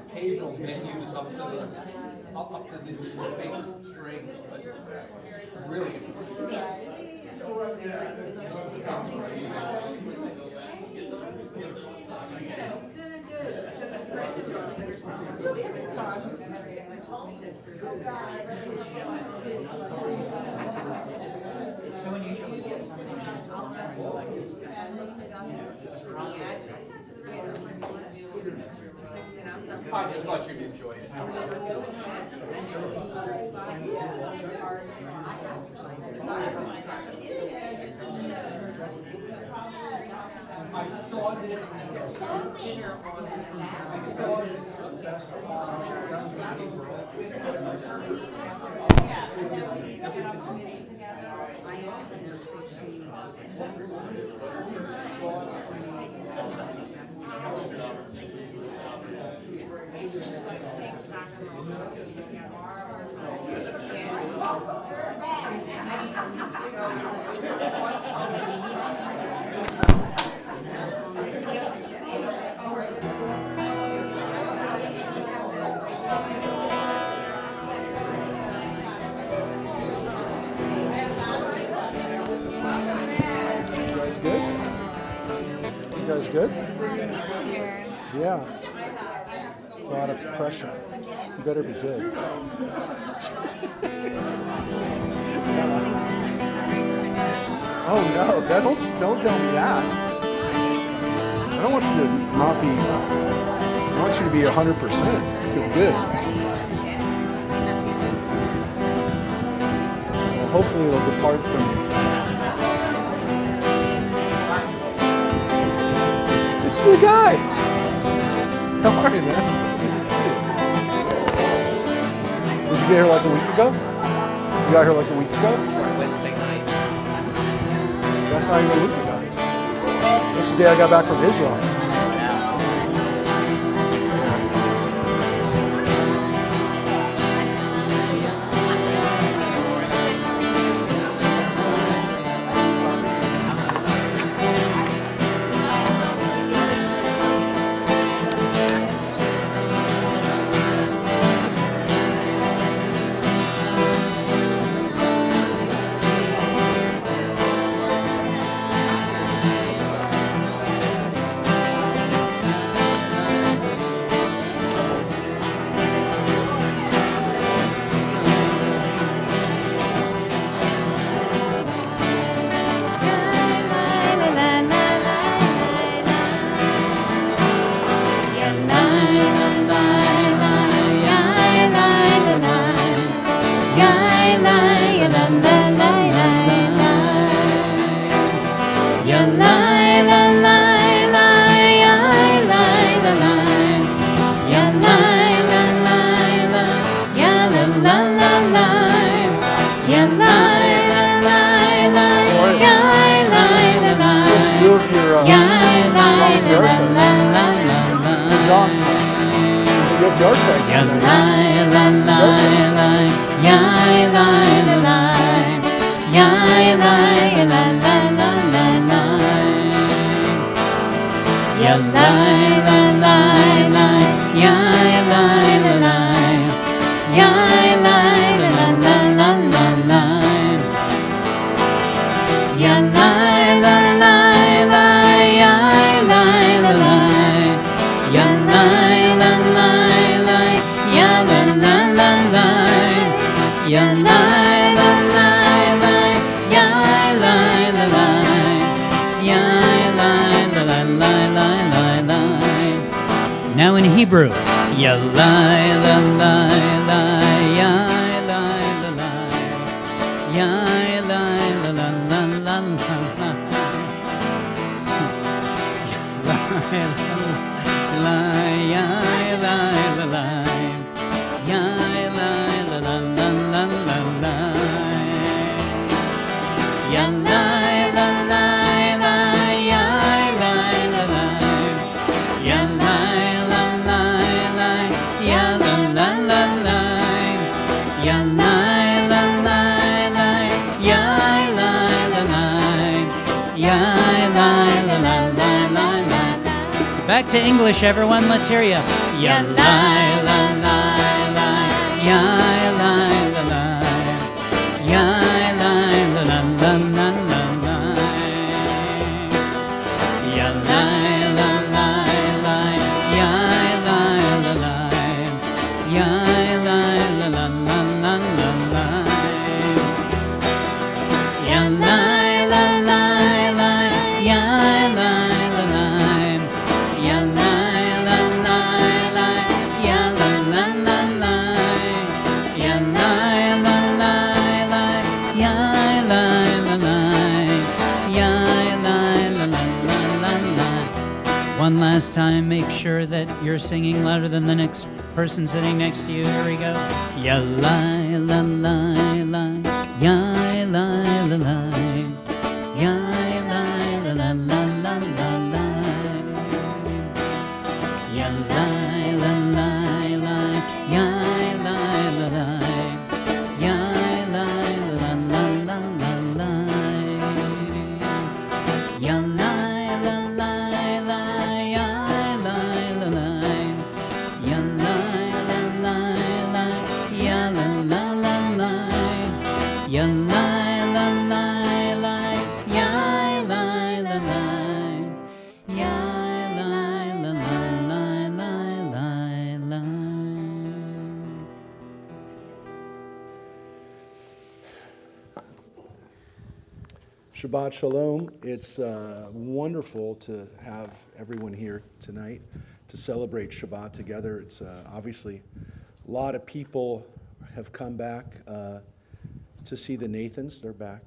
occasional menus up to the big strings, but really I just thought you'd enjoy it. You guys good? Yeah. A lot of pressure. You better be good. Oh no, don't tell me that. I don't want you to not be, I want you to be 100%. Feel good. Well, hopefully it'll depart from you. It's the guy. How are you, man? Good to see you. Did you get here like a week ago? You got here like a week ago? Wednesday night. That's not even a week ago. That's the day I got back from Israel. Now in Hebrew, Back to English, everyone. Let's hear you. Ya la la la la, ya la la la, ya la la la la la la, ya la la la la, ya la la la, ya la la la la la la, ya la la la la, ya la la la. One last time, make sure that you're singing louder than the next person sitting next to you. Here we go. Ya la la la la, ya la la la, ya la la la la la la, ya la la la la, ya la la la, ya la la la la la, ya la. Shabbat Shalom. It's wonderful to have everyone here tonight to celebrate Shabbat together. It's obviously a lot of people have come back to see the Nathans. They're back.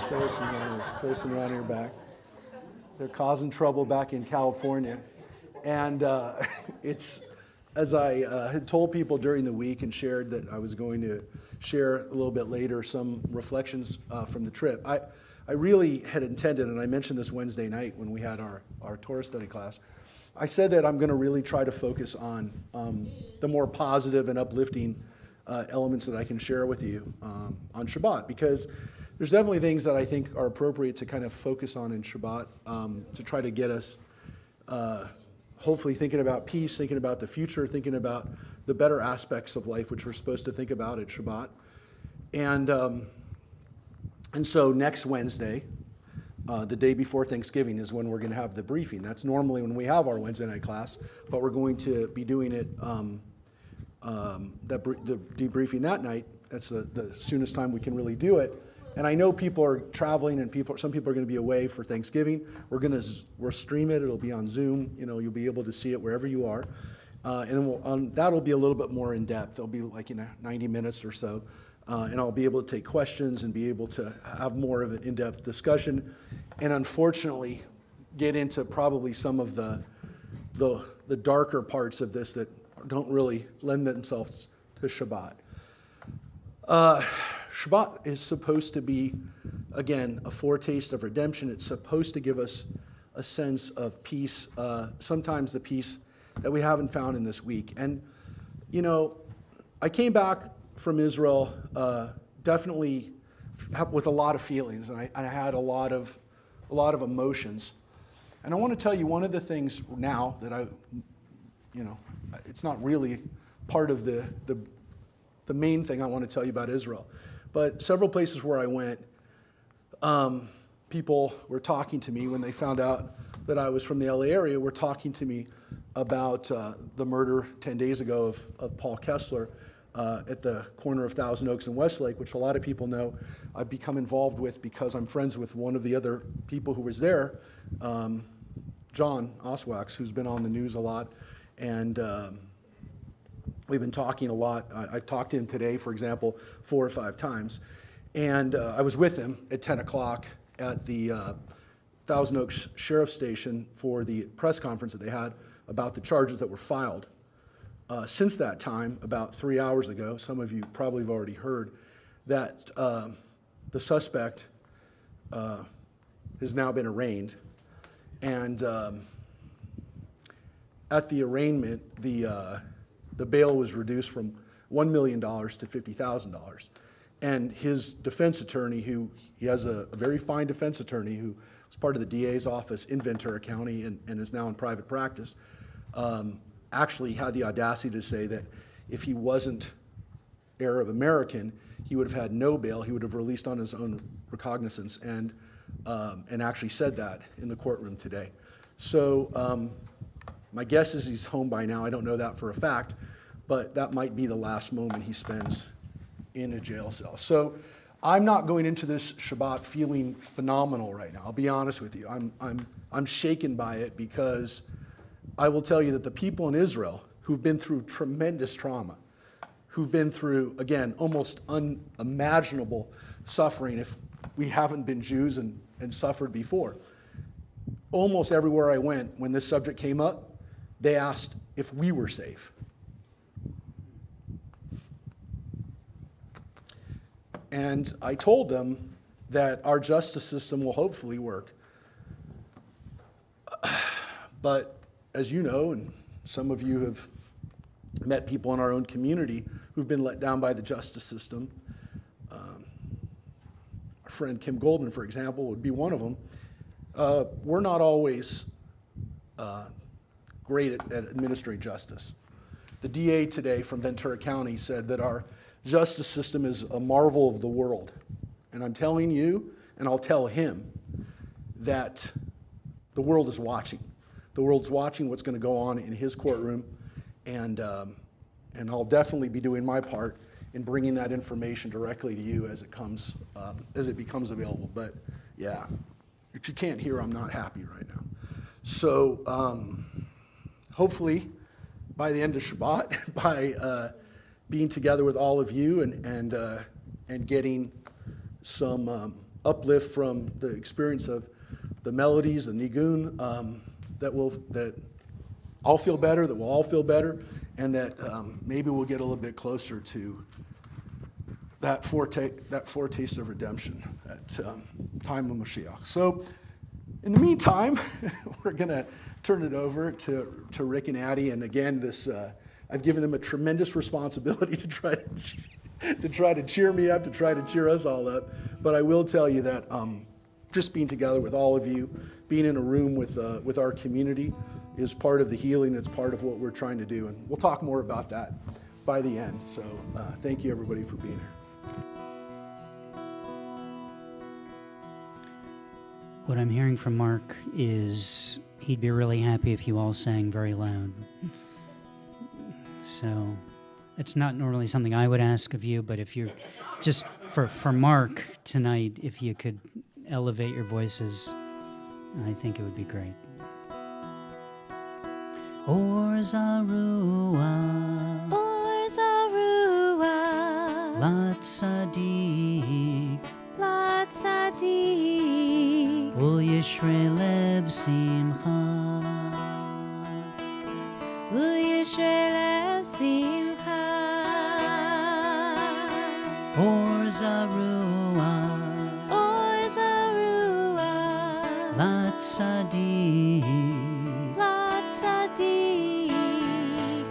Phyllis and Ronnie are back. They're causing trouble back in California. And it's, as I had told people during the week and shared that I was going to share a little bit later some reflections from the trip. I really had intended, and I mentioned this Wednesday night when we had our Torah study class, I said that I'm going to really try to focus on the more positive and uplifting elements that I can share with you on Shabbat, because there's definitely things that I think are appropriate to kind of focus on in Shabbat to try to get us hopefully thinking about peace, thinking about the future, thinking about the better aspects of life, which we're supposed to think about at Shabbat. And so next Wednesday, the day before Thanksgiving, is when we're going to have the briefing. That's normally when we have our Wednesday night class, but we're going to be doing it, the debriefing that night. That's the soonest time we can really do it. And I know people are traveling, and some people are going to be away for Thanksgiving. We'll stream it. It'll be on Zoom. You'll be able to see it wherever you are. And that'll be a little bit more in depth. It'll be like 90 minutes or so. And I'll be able to take questions and be able to have more of an in-depth discussion. And unfortunately, get into probably some of the darker parts of this that don't really lend themselves to Shabbat. Shabbat is supposed to be, again, a foretaste of redemption. It's supposed to give us a sense of peace, sometimes the peace that we haven't found in this week. And, I came back from Israel definitely with a lot of feelings, and I had a lot of emotions. And I want to tell you one of the things now that it's not really part of the main thing I want to tell you about Israel. But several places where I went, people were talking to me when they found out that I was from the LA area, were talking to me about the murder 10 days ago of Paul Kessler at the corner of Thousand Oaks and Westlake, which a lot of people know I've become involved with because I'm friends with one of the other people who was there, John Oswax, who's been on the news a lot. And we've been talking a lot. I've talked to him today, for example, 4 or 5 times. And I was with him at 10 o'clock at the Thousand Oaks Sheriff's Station for the press conference that they had about the charges that were filed. Since that time, about 3 hours ago, some of you probably have already heard that the suspect has now been arraigned. And at the arraignment, the bail was reduced from $1 million to $50,000. And his defense attorney, he has a very fine defense attorney who was part of the DA's office in Ventura County and is now in private practice, actually had the audacity to say that if he wasn't Arab American, he would have had no bail. He would have released on his own recognizance, and actually said that in the courtroom today. So my guess is he's home by now. I don't know that for a fact, but that might be the last moment he spends in a jail cell. So I'm not going into this Shabbat feeling phenomenal right now. I'll be honest with you. I'm shaken by it, because I will tell you that the people in Israel who've been through tremendous trauma, who've been through, again, almost unimaginable suffering if we haven't been Jews and suffered before. Almost everywhere I went, when this subject came up, they asked if we were safe. And I told them that our justice system will hopefully work. But as you know, and some of you have met people in our own community who've been let down by the justice system. Our friend Kim Goldman, for example, would be one of them. We're not always great at administering justice. The DA today from Ventura County said that our justice system is a marvel of the world. And I'm telling you, and I'll tell him, that the world is watching. The world's watching what's going to go on in his courtroom, and I'll definitely be doing my part in bringing that information directly to you as it comes, as it becomes available. But yeah, if you can't hear, I'm not happy right now. So hopefully by the end of Shabbat, by being together with all of you and getting some uplift from the experience of the melodies, the nigun, that I'll feel better, that we'll all feel better, and that maybe we'll get a little bit closer to that foretaste of redemption, that time of Mashiach. So in the meantime, we're going to turn it over to Rick and Addie. And again, I've given them a tremendous responsibility to try to cheer me up, to try to cheer us all up. But I will tell you that just being together with all of you, being in a room with our community is part of the healing. It's part of what we're trying to do. And we'll talk more about that by the end. So thank you, everybody, for being here. What I'm hearing from Mark is he'd be really happy if you all sang very loud. So it's not normally something I would ask of you, but if you're just for Mark tonight, if you could elevate your voices, I think it would be great. Or Zarua, Or Zarua, La Tzadik, La Tzadik, Ul Yishrei Lev Simcha, Uyishrei Lev Simcha, Or Zarua, Or Zarua, La Tzadik, La Tzadik,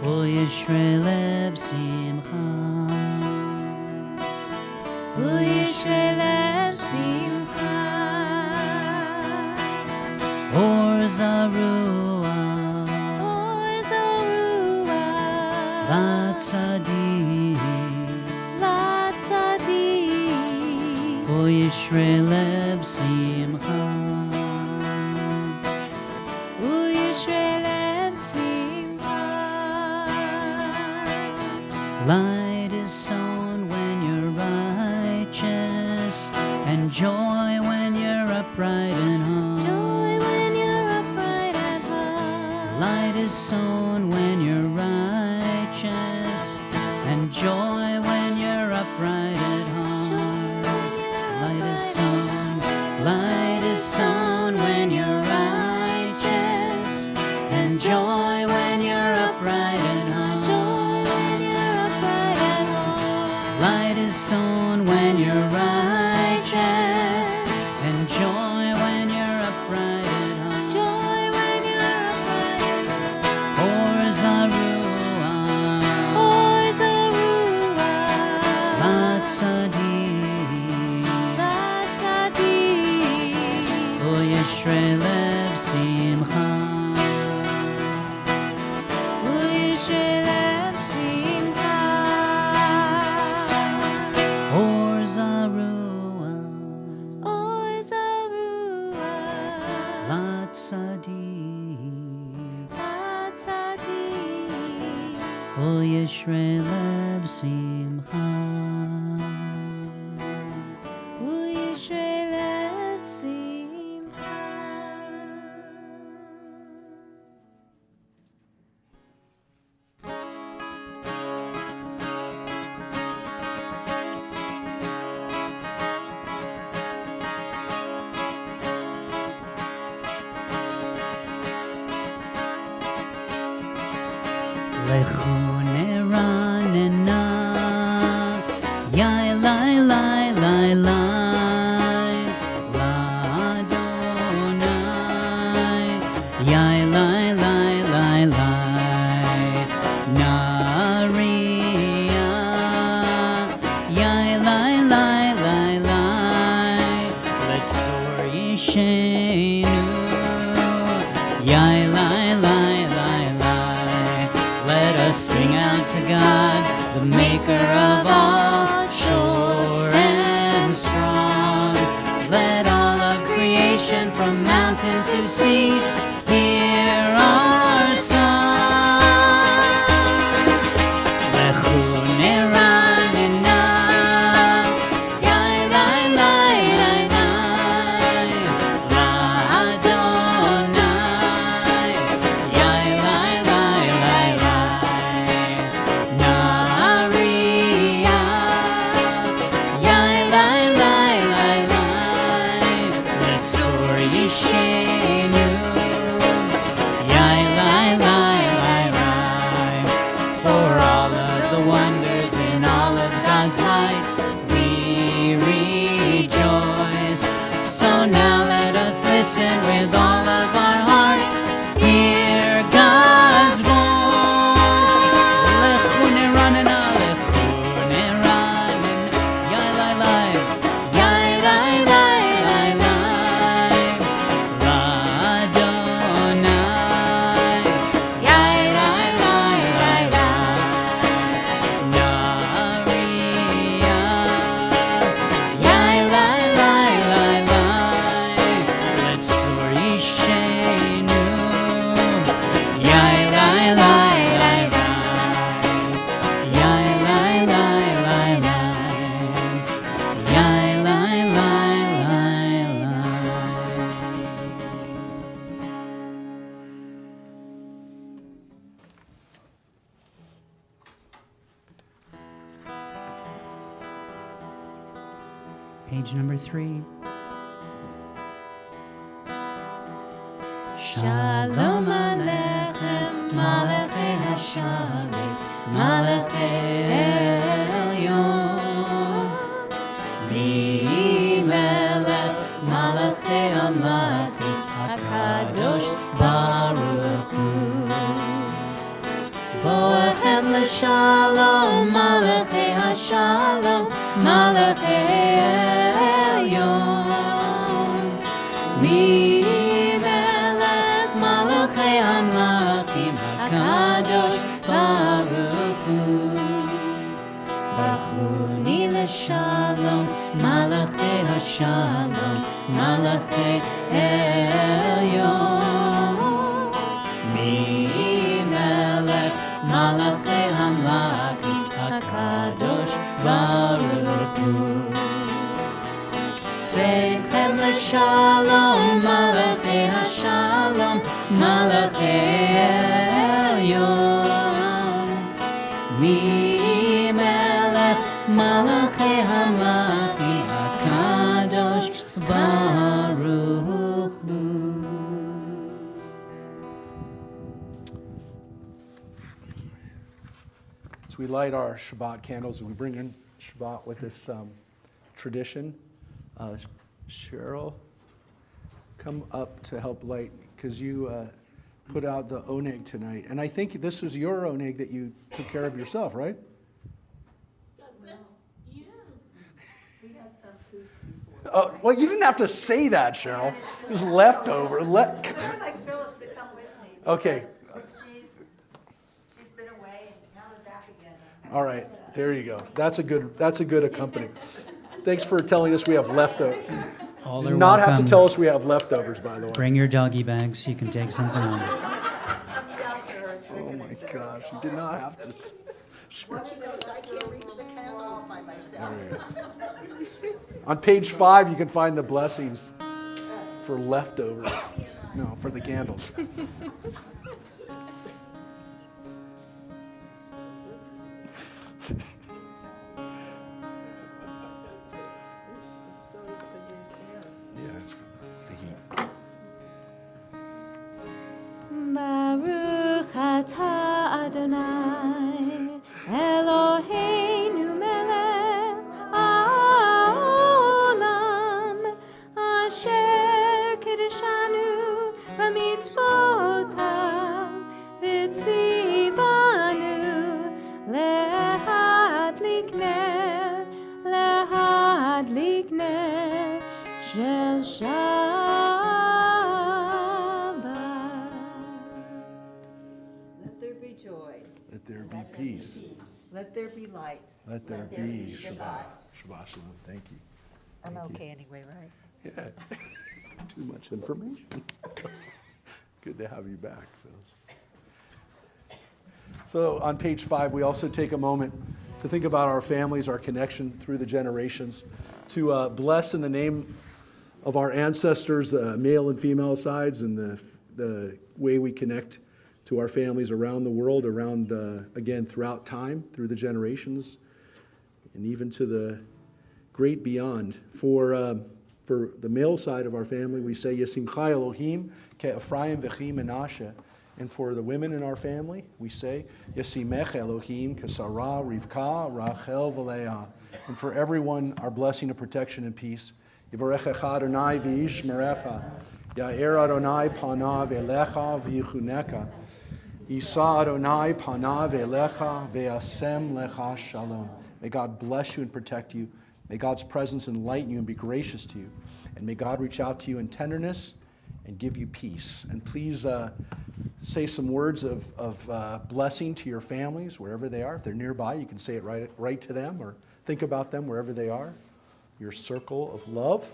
Ul Yishrei Lev Simcha, Uyishrei Lev Simcha, Or Zarua, Or Zarua, La Tzadik, La Tzadik, Ul Yishrei Lev Simcha, Uyishrei Lev Simcha. Light is sown when you're righteous, and joy when you're upright and home. Joy when you're upright at heart. Light is sown when you're righteous, and joy when you're upright at home. Light is sown, light is sown when you're righteous, and joy when you're upright at home. Joy when you're upright at home. Light is sown when you're righteous, and joy when you're upright at home. Joy when you're upright at home. Or Zarua, Yishrei lev simcha. וישרי לב שמחה. Or zarua אור זרוע latzadik. הצדיק. Ul Yishrei lev simcha. וישרי לב שמחה. Lechu neranena, yai lai lai lai lai, la Adonai, yai lai lai lai lai, naria, yai lai lai lai lai, letzor yishenu, yai lai lai lai lai. Let us sing out to God, the maker of all, sure and strong. Let all of creation from mountain to sea hear our song. Lechu neranena, yai lai lai lai lai, la Adonai, yai lai lai lai lai, naria, yai lai lai lai lai, letzor yishenu, yai lai lai lai lai. For all of the wonders in all of God's light, we rejoice. So now let us listen with all of our hearts. Hear God's voice. Lechu neranena, lechu neranena, yai lai lai, yai lai lai lai lai, la Adonai, yai lai lai lai lai, naria, yai lai lai lai lai, letzor yishenu, yai lai lai lai lai, yai lai lai lai lai, yai lai lai lai lai. Page number 3. Shalom Aleichem, Malachei Hasharet, Malachei Elyon. Melech, Malachei Amlachim, HaKadosh Baruch Hu. Boachem l'shalom, Malachei Hashalom, Malachei Elyon. Melech, Malachei Amlachim, HaKadosh Baruch Hu. Bachuni l'shalom, Malachei Hashalom, Malachei Elyon. Melech, Malachei Hamlachim, HaKadosh Baruch Hu. Seichem l'shalom, Malachei Hashalom, Malachei Elyon. Melech, Malachei Hamlachim, HaKadosh Baruch Hu. So we light our Shabbat candles, and we bring in Shabbat with this tradition. Cheryl, come up to help light, because you put out the oneg tonight. And I think this was your oneg that you took care of yourself, right? Well, you didn't have to say that, Cheryl. It was leftover. I would like Phyllis to come with me. Okay. because She's been away and now we're back again. All right, there you go. That's a good accompaniment. Thanks for telling us we have leftovers. All Do are not have welcome. to tell us we have leftovers, by the way. Bring your doggy bag so you can take something home. I'm down to earth. Oh my gosh, you did not have to. What she knows, I can't reach the candles by myself. On page 5, you can find the blessings for leftovers. No, for the candles. Yeah, it's the heat. Baruch atah Adonai Eloheinu melech haolam asher kiddushanu b'mitzvotav v'tzivanu lehadlik ner shel Shabbat. Let there be joy. Let there be peace. Let there be light. Let there be Shabbat. Shabbat shalom. Thank you. I'm Thank you. okay anyway, right? Yeah. Too much information. Good to have you back, Phyllis. So on page 5, we also take a moment to think about our families, our connection through the generations, to bless in the name of our ancestors, male and female sides, and the way we connect to our families around the world, again, throughout time, through the generations, and even to the great beyond. For the male side of our family, we say, Yesimcha Elohim ke Ephraim v'chi Menashe. And for the women in our family, we say, Yesimech Elohim ke Sarah, Rivka, Rachel v'Leah. And for everyone, our blessing of protection and peace. Yivarechecha Adonai v'yishmerecha. Ya'er Adonai panav elecha v'yichuneka. Yisa Adonai panav elecha ve'asem lecha shalom. May God bless you and protect you. May God's presence enlighten you and be gracious to you. And may God reach out to you in tenderness and give you peace. And please say some words of blessing to your families, wherever they are. If they're nearby, you can say it right to them, or think about them wherever they are. Your circle of love.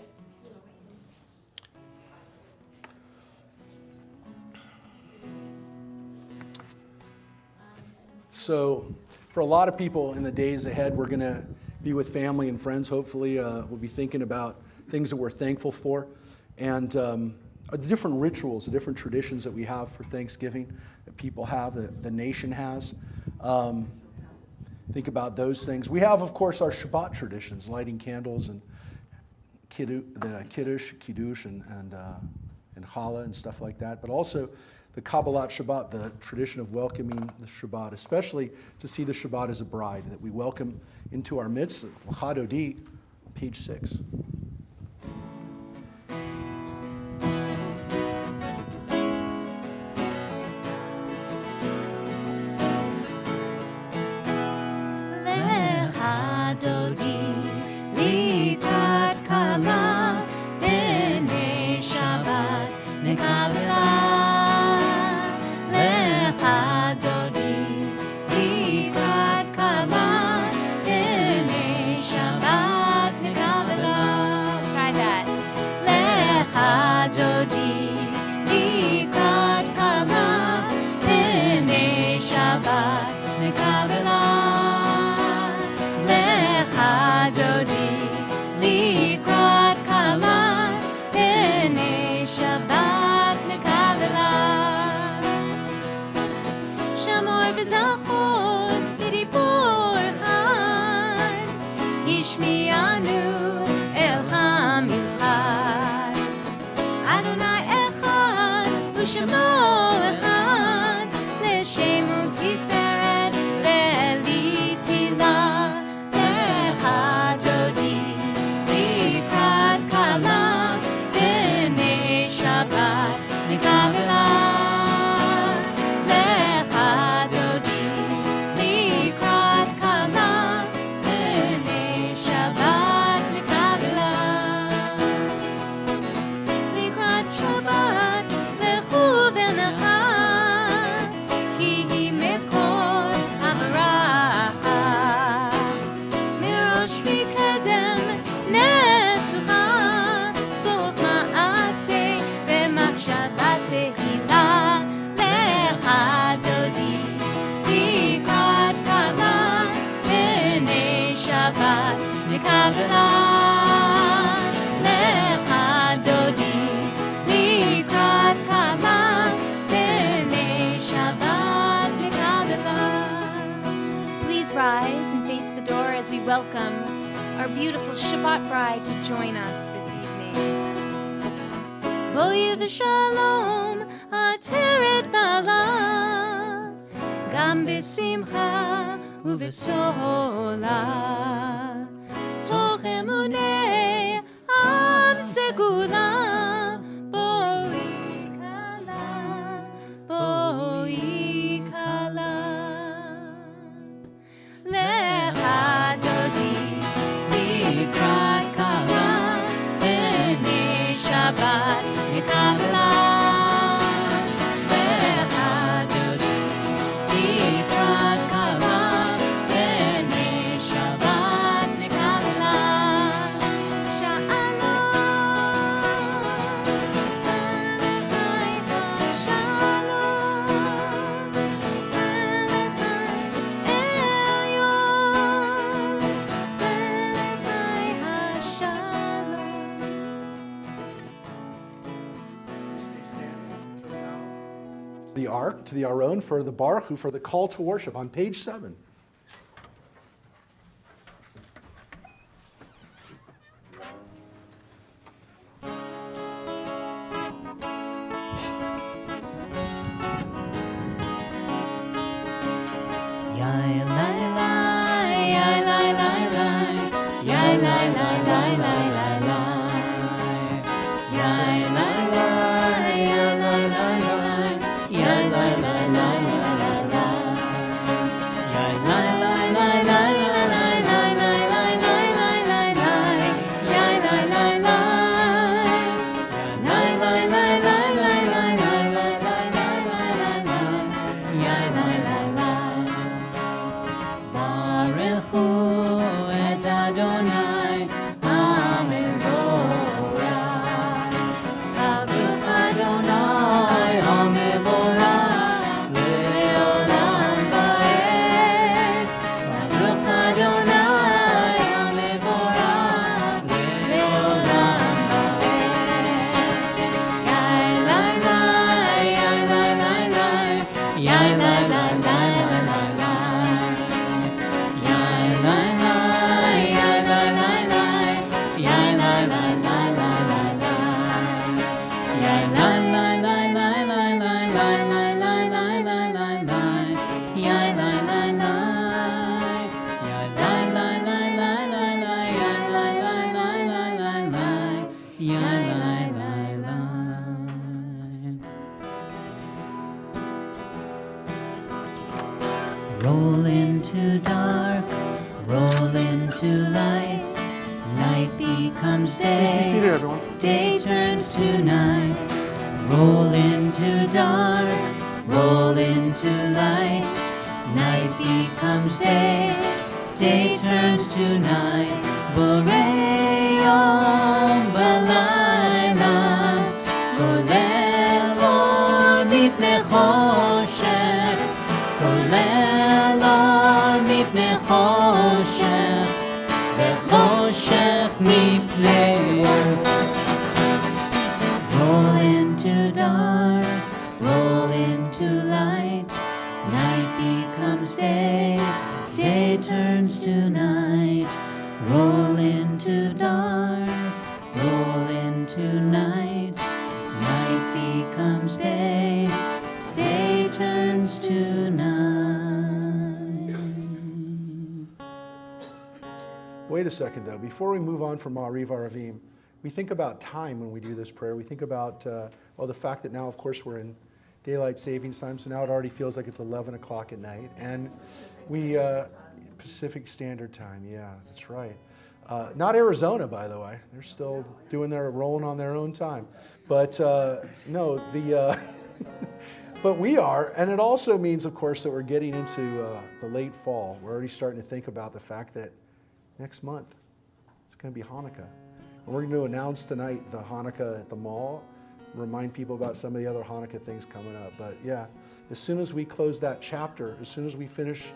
So for a lot of people in the days ahead, we're going to be with family and friends. Hopefully, we'll be thinking about things that we're thankful for, and the different rituals, the different traditions that we have for Thanksgiving, that people have, that the nation has. Think about those things. We have, of course, our Shabbat traditions, lighting candles and the Kiddush, and Challah and stuff like that. But also the Kabbalat Shabbat, the tradition of welcoming the Shabbat, especially to see the Shabbat as a bride that we welcome into our midst. L'chadodi, page 6. Lecha dodi likrat kala b'nei Shabbat nekabela. Lecha dodi likrat kala b'nei Shabbat nekabela. Try that. Lecha dodi likrat kala b'nei Shabbat nekabela. Lecha Shabbat bride to join us this evening. Boi v'shalom ateret bala, gam b'simcha u'v'tzola, toch emunei am segula, boi kala, boi kala. Lecha dodi likrat kala, b'nei Shabbat nikabla. Lecha dodi likrat kala, b'nei Shabbat nikabla. Shalom, Alechai hashalom, Alechai elyon, Alechai hashalom. The ark, to the Aron, for the Baruch Hu, for the call to worship on page 7. Yai lai lai, yai lai lai lai, yai lai lai lai lai lai lai. Yai lai lai, yai lai lai lai, yai lai lai lai lai lai lai. Yai lai lai lai lai lai lai lai lai lai lai lai lai. Yai lai lai lai. Yai lai lai lai lai lai lai lai lai lai lai lai. Yai lai lai lai. Baruch Hu et Adonai HaMevorach. Baruch Adonai HaMevorach le'olam va'ed. Baruch Adonai HaMevorach le'olam va'ed. Yai lai lai, yai lai lai lai, yai lai lai lai lai lai lai. Yai lai lai, yai lai lai lai, yai lai lai lai lai lai lai. Yai lai lai lai lai lai lai lai lai lai lai lai lai lai. Yai lai lai lai. Yai lai lai lai lai lai lai, yai lai lai lai lai lai lai. Yai lai lai lai. Roll into dark, roll into light. Night becomes day. Please be seated, everyone. Day turns to night. Roll into dark, roll into light. Night becomes day. Day turns to night. Borei yom balayla, golel or mipnei choshech, golel or mipnei choshech, v'choshech mipnei or. Roll into dark, roll into light. Night becomes day, day turns to night. Roll into dark, roll into night. Night becomes day, day turns to night. Wait a second, though. Before we move on from Ma'ariv Aravim, we think about time when we do this prayer. We think about, the fact that now, of course, we're in daylight savings time, so now it already feels like it's 11 o'clock at night. And we, Pacific Standard Time, yeah, that's right. Not Arizona, by the way. They're still rolling on their own time. But no, but we are, and it also means, of course, that we're getting into the late fall. We're already starting to think about the fact that next month, it's going to be Hanukkah. And we're going to announce tonight the Hanukkah at the mall, remind people about some of the other Hanukkah things coming up. But yeah, as soon as we close that chapter, as soon as we finish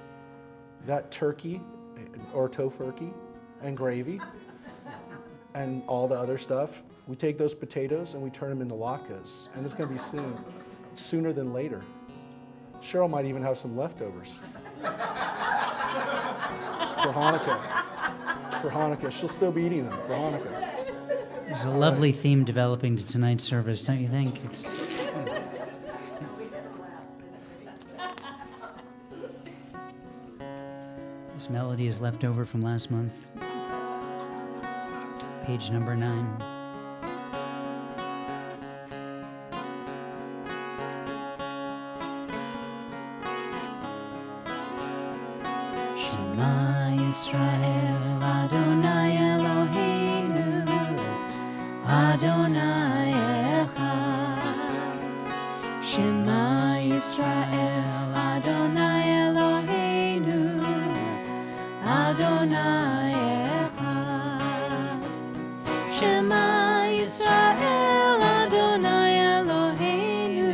that turkey or tofurkey and gravy and all the other stuff, we take those potatoes and we turn them into latkes. And it's going to be soon, sooner than later. Cheryl might even have some leftovers for Hanukkah. for Hanukkah. She'll still be eating them for Hanukkah. There's a lovely theme developing to tonight's service, don't you think? This melody is left over from last month. Page number 9. Shema Yisrael Adonai Eloheinu Adonai Echad. Shema Yisrael Adonai Eloheinu Adonai Echad. Shema Yisrael Adonai Eloheinu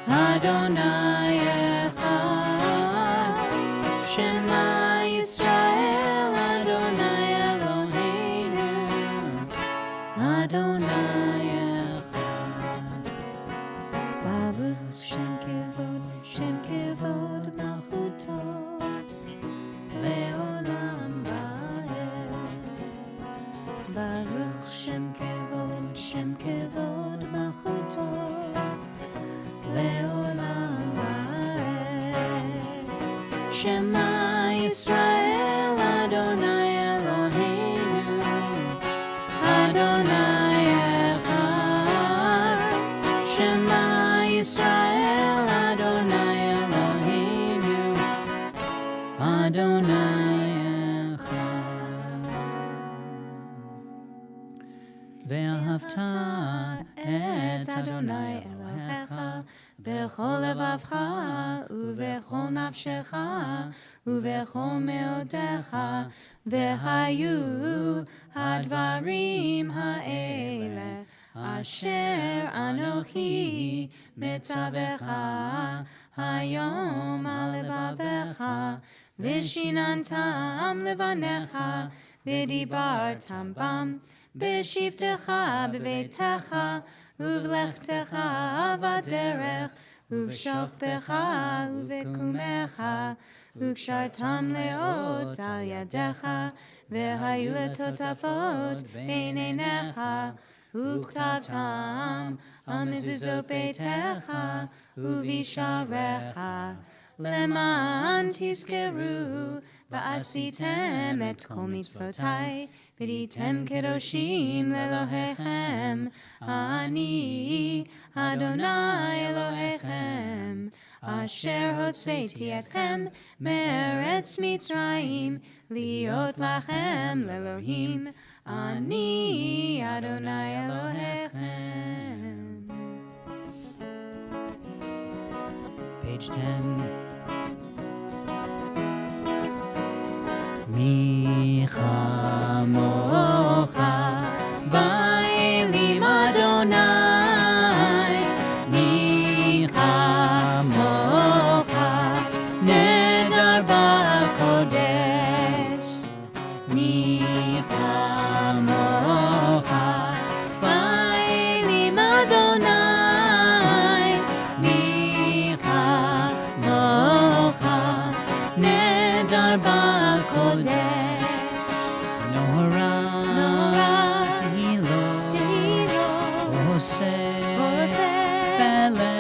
Adonai Echad. Shema Yisrael Adonai Eloheinu Adonai Echad. Baruch Shem Kevod Malchuto Le'olam Va'ed. Baruch Shem Kevod Malchuto Le'olam Va'ed. Shema Yisrael Adonai Eloheinu Adonai Echad. Shema Yisrael Adonai Eloheinu Adonai Echad. Ve'ahavta et Adonai Elohecha bechol levavcha uvechol nafshecha uvechol meodecha vehayu hadvarim ha'ele asher anochi metzavecha hayom al levavecha vishinantam levanecha v'dibartam bam b'shivtecha b'veitecha uvlechtecha v'derech uv'shokbecha uv'kumecha ukshartam leot al yadecha v'hayu letotafot b'neinecha uktavtam al mezuzot beitecha uvisharecha leman tizkeru va'asitem et kol mitzvotai v'ditem kedoshim lelohechem ani Adonai Elohechem asher hotzeti etchem me'eretz Mitzrayim liot lachem lelohim ani Adonai Elohechem. Page 10. Mi chamocha ba'elim Adonai. Mi chamocha nedar ba'kodesh. Mi chamocha ba'elim Adonai. Mi chamocha nedar ba'kodesh. Nora Tehilo Ose Fele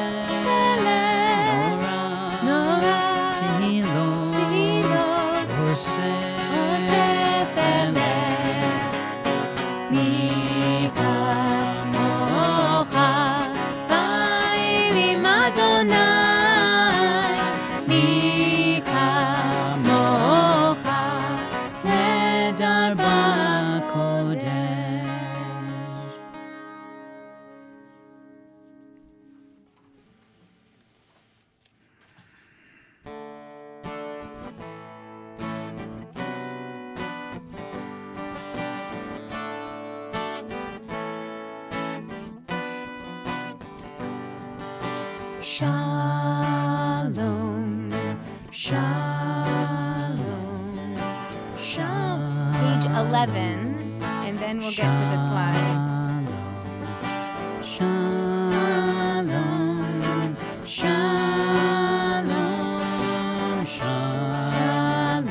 Nora Tehilo Ose Fele Mi chamocha ba'elim Adonai. Mi chamocha nedar ba'kodesh. Shalom, shalom, shalom. Page 11, and then we'll get to the slides. Shalom, shalom, shalom, shalom,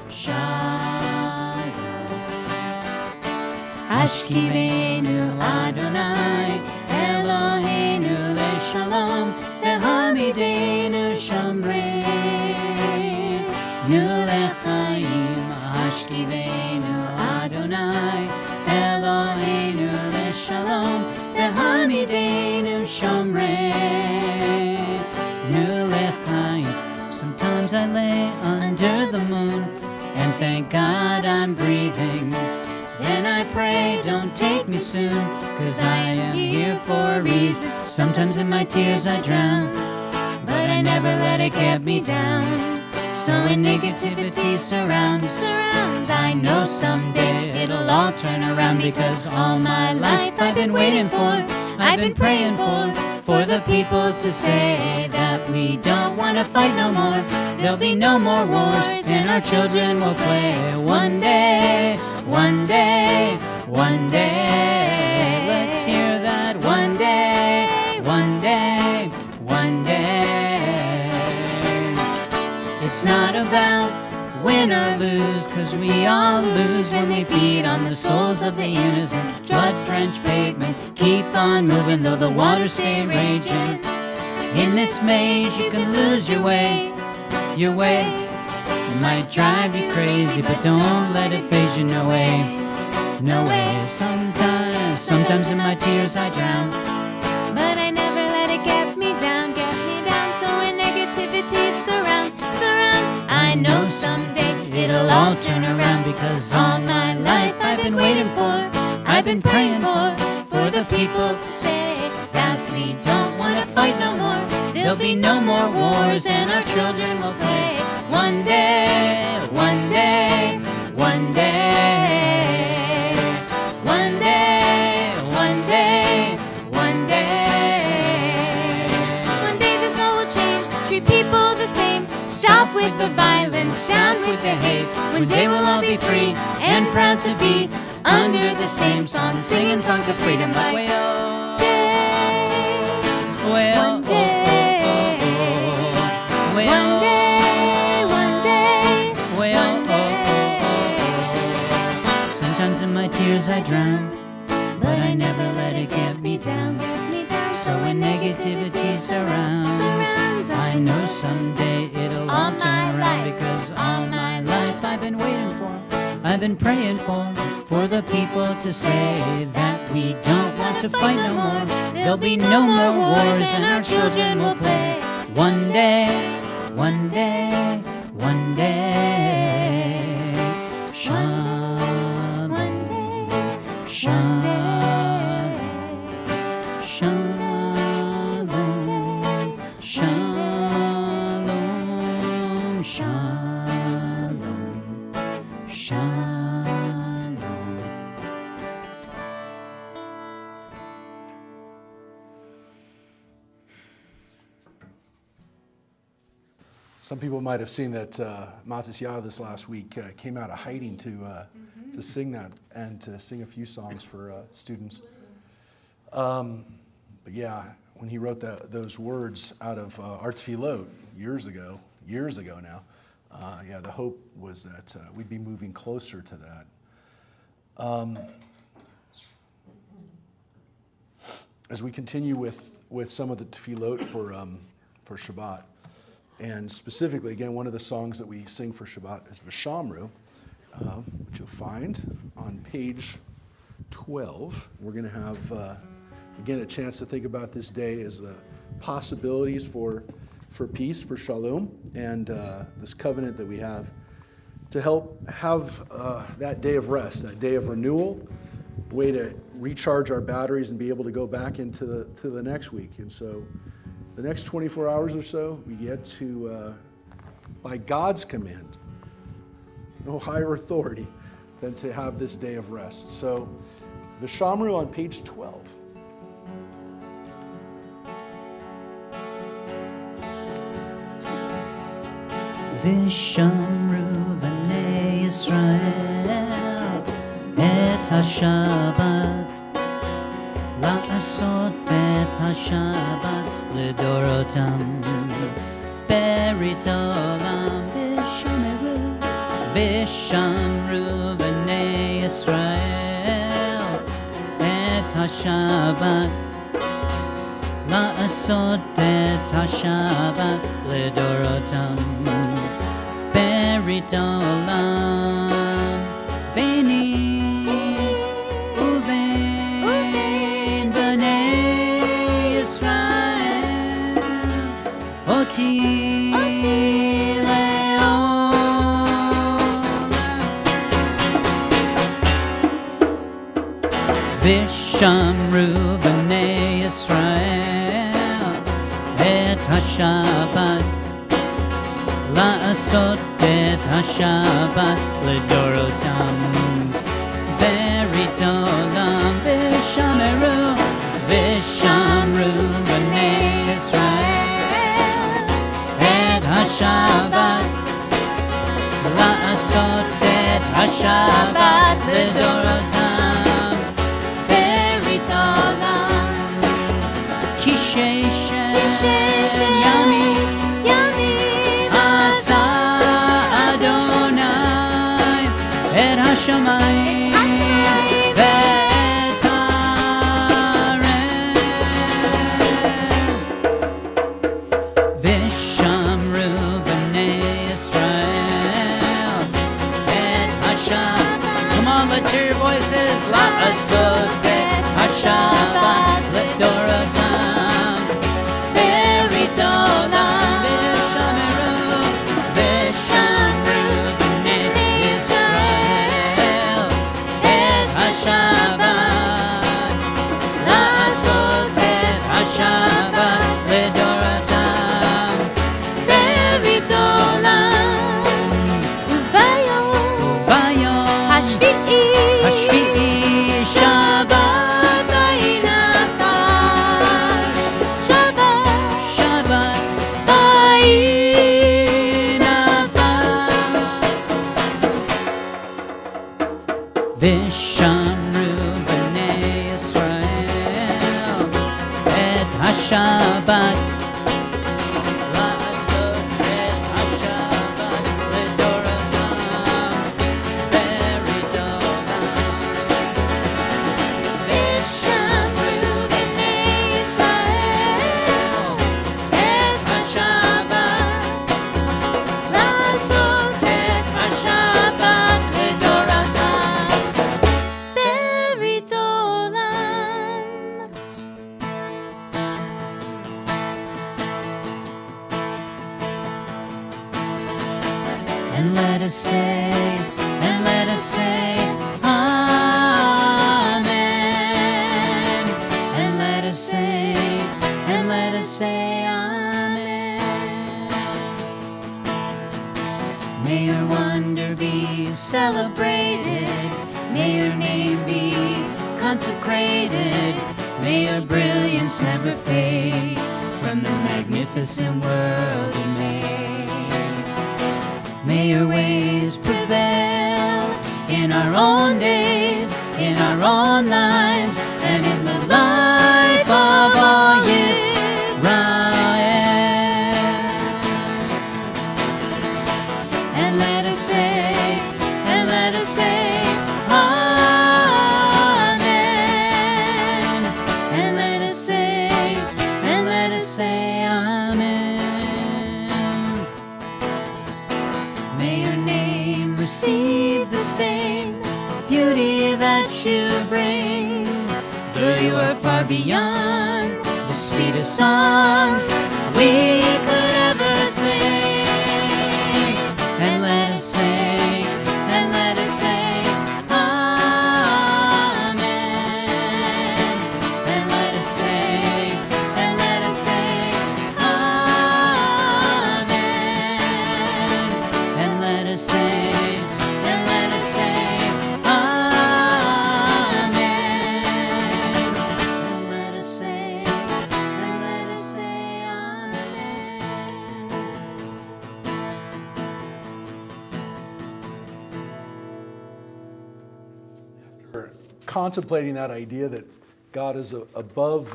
shalom. Hashkivenu Adonai Eloheinu leShalom Vehamidenu Shamreinu lechaim Hashkivenu Adonai Eloheinu leShalom Vehamidenu Shamreinu lechaim. Sometimes I lay under the moon and thank God I'm breathing. Then I pray, don't take me soon, 'cause I am here for a reason. Sometimes in my tears I drown, but I never let it get me down. So when negativity surrounds, I know someday it'll all turn around, because all my life I've been waiting for, I've been praying for the people to say that we don't want to fight no more. There'll be no more wars, and our children will play one day, one day, one day. Let's hear that one day, one day, one day. It's not about win or lose, 'cause we all lose when we feed on the souls of the innocent. Blood-drenched pavement, keep on moving though the waters stay raging. In this maze you can lose your way, your way. It might drive you crazy, but don't let it phase you, no way, no way. Sometimes in my tears I drown, But I never let it get me down, get me down. So when negativity surrounds, I know someday it'll all turn around, because all my life I've been waiting for, I've been praying for the people to say that we don't want to fight no more. There'll be no more wars, and our children will play one day, one day, one day, one day, one day, one day. One day this all will change, treat people the same. Stop with the violence, down with the hate. One day we'll all be free and proud to be under the same song, singing songs of freedom like well, well, One day, well, one day, one day, well, one day. Sometimes in my tears I drown, but I never let it get me down. So when negativity surrounds, I know someday it'll all All turn my around, life. because all my life I've been waiting for, I've been praying for the people to say that we don't want to fight no more. There'll be no more wars, and our children will play one day, one day, one day. Shalom, One day, shalom, shalom, shalom, shalom, shalom. Some people might have seen that Matis Yah this last week came out of hiding to sing that and to sing a few songs for students. But yeah, when he wrote those words out of Art Tfilot years ago now, yeah, the hope was that we'd be moving closer to that. As we continue with some of the Tfilot for Shabbat, and specifically, again, one of the songs that we sing for Shabbat is V'Shamru, which you'll find on page 12. We're going to have, again, a chance to think about this day as the possibilities for peace, for shalom, and this covenant that we have to help have that day of rest, that day of renewal, way to recharge our batteries and be able to go back into the next week. And so the next 24 hours or so, we get to, by God's command, no higher authority than to have this day of rest. So the Shamru on page 12. V'shamru b'nei Yisrael et ha-Shabbat, la'asot et ha-Shabbat l'dorotam, berit olam v'shamru b'nei Yisrael השבת, לעשות את השבת לדורותם, ברית עולם ביני ובין בני ישראל, אותי לאום. ושמרו בני ישראל את השבת, לעשות את השבת לדורותם, ברית עולם. ושמרו בני ישראל את השבת, לעשות את השבת לדורותם, ברית עולם. כי ששת ימים עשה אדוני את השמיים ואת הארץ, ושמרו בני ישראל את השבת. Come on, let's hear your voices. לעשות את השבת לדורותם, ברית עולם. ושמרו בני ישראל את השבת, לעשות את השבת לדורותם, ברית עולם. וביום השביעי שבת ויהי נפש, שבת ויהי נפש. ושמרו בני ישראל את השבת, לעשות את השבת לדורותם, ברית עולם. ושמרו בני ישראל את השבת, לעשות את השבת לדורותם, ברית עולם. And let us say, Amen. And let us say, Amen. May your wonder be celebrated, may your name be consecrated, may your brilliance never fade from the magnificent world you made. May your ways prevail in our own days, in our own lives, and in the life of all Yisrael. And let us say, Amen. And let us say, Amen. May your name receive the same beauty that you bring, though you are far beyond the sweetest songs we could ever sing. And let us say, Amen. And let us say, Amen. And let us say, contemplating that idea that God is above,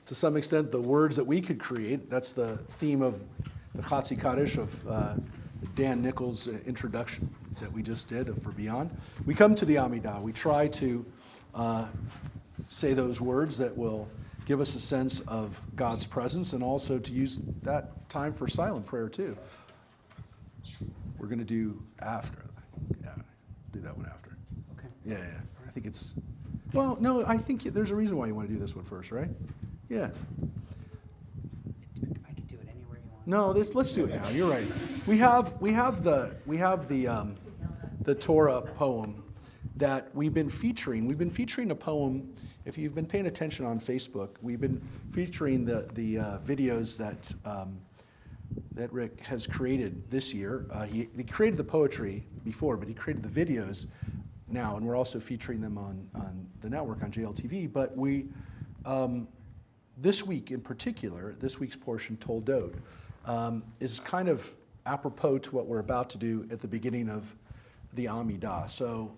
to some extent, the words that we could create. That's the theme of the Chatzi Kaddish of Dan Nichols' introduction that we just did for Beyond. We come to the Amidah. We try to say those words that will give us a sense of God's presence, and also to use that time for silent prayer too. We're going to do after. Yeah, do that one after. Okay. Yeah. I think it's, well, no, I think there's a reason why you want to do this one first, right? Yeah. I could do it anywhere you want. No, let's do it now. You're right. We have the Torah poem that we've been featuring. We've been featuring a poem. If you've been paying attention on Facebook, we've been featuring the videos that Rick has created this year. He created the poetry before, but he created the videos now, and we're also featuring them on the network on JLTV. But we, this week in particular, this week's portion, Toldot, is kind of apropos to what we're about to do at the beginning of the Amidah. So,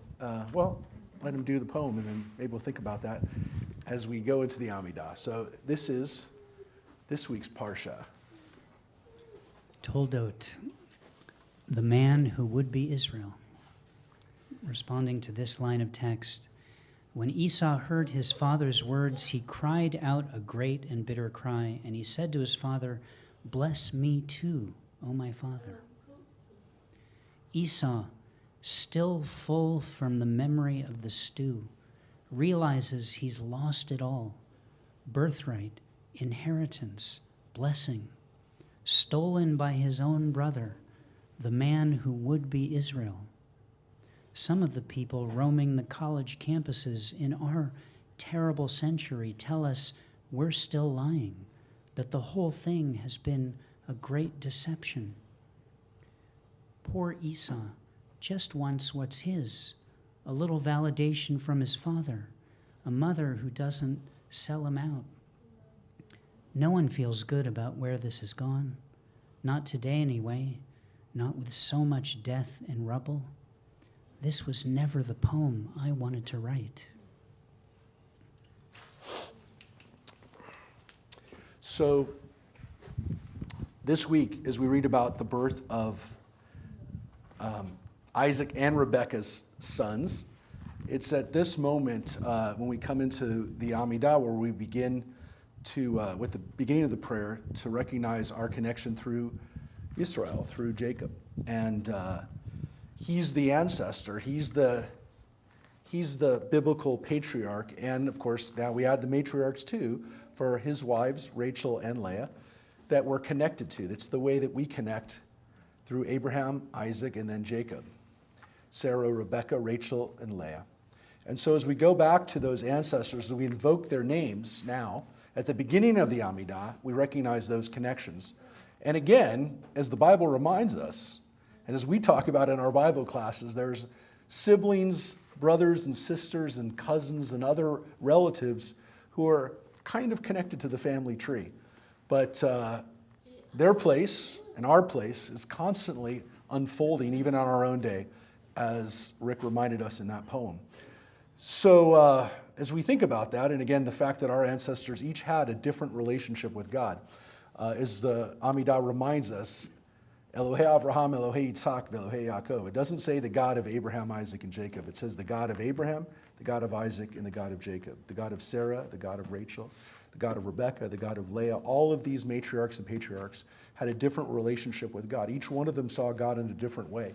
let him do the poem, and then maybe we'll think about that as we go into the Amidah. So this is this week's Parsha. Toldot, the man who would be Israel. Responding to this line of text, when Esau heard his father's words, he cried out a great and bitter cry, and he said to his father, "Bless me too, O my father." Esau, still full from the memory of the stew, realizes he's lost it all: birthright, inheritance, blessing, stolen by his own brother, the man who would be Israel. Some of the people roaming the college campuses in our terrible century tell us we're still lying, that the whole thing has been a great deception. Poor Esau just wants what's his, a little validation from his father, a mother who doesn't sell him out. No one feels good about where this has gone. Not today anyway, not with so much death and rubble. This was never the poem I wanted to write. So this week, as we read about the birth of Isaac and Rebekah's sons, it's at this moment when we come into the Amidah where we begin to, with the beginning of the prayer, to recognize our connection through Israel, through Jacob. And he's the ancestor, he's the biblical patriarch, and of course now we add the matriarchs too for his wives, Rachel and Leah, that we're connected to. That's the way that we connect through Abraham, Isaac, and then Jacob. Sarah, Rebekah, Rachel, and Leah. And so as we go back to those ancestors, as we invoke their names now, at the beginning of the Amidah, we recognize those connections. And again, as the Bible reminds us, and as we talk about in our Bible classes, there's siblings, brothers and sisters and cousins and other relatives who are kind of connected to the family tree. But their place and our place is constantly unfolding, even on our own day, as Rick reminded us in that poem. So as we think about that, and again, the fact that our ancestors each had a different relationship with God, as the Amidah reminds us, Elohei Avraham, Elohei Yitzhak, Elohei Yaakov. It doesn't say the God of Abraham, Isaac, and Jacob. It says the God of Abraham, the God of Isaac, and the God of Jacob. The God of Sarah, the God of Rachel, the God of Rebekah, the God of Leah. All of these matriarchs and patriarchs had a different relationship with God. Each one of them saw God in a different way.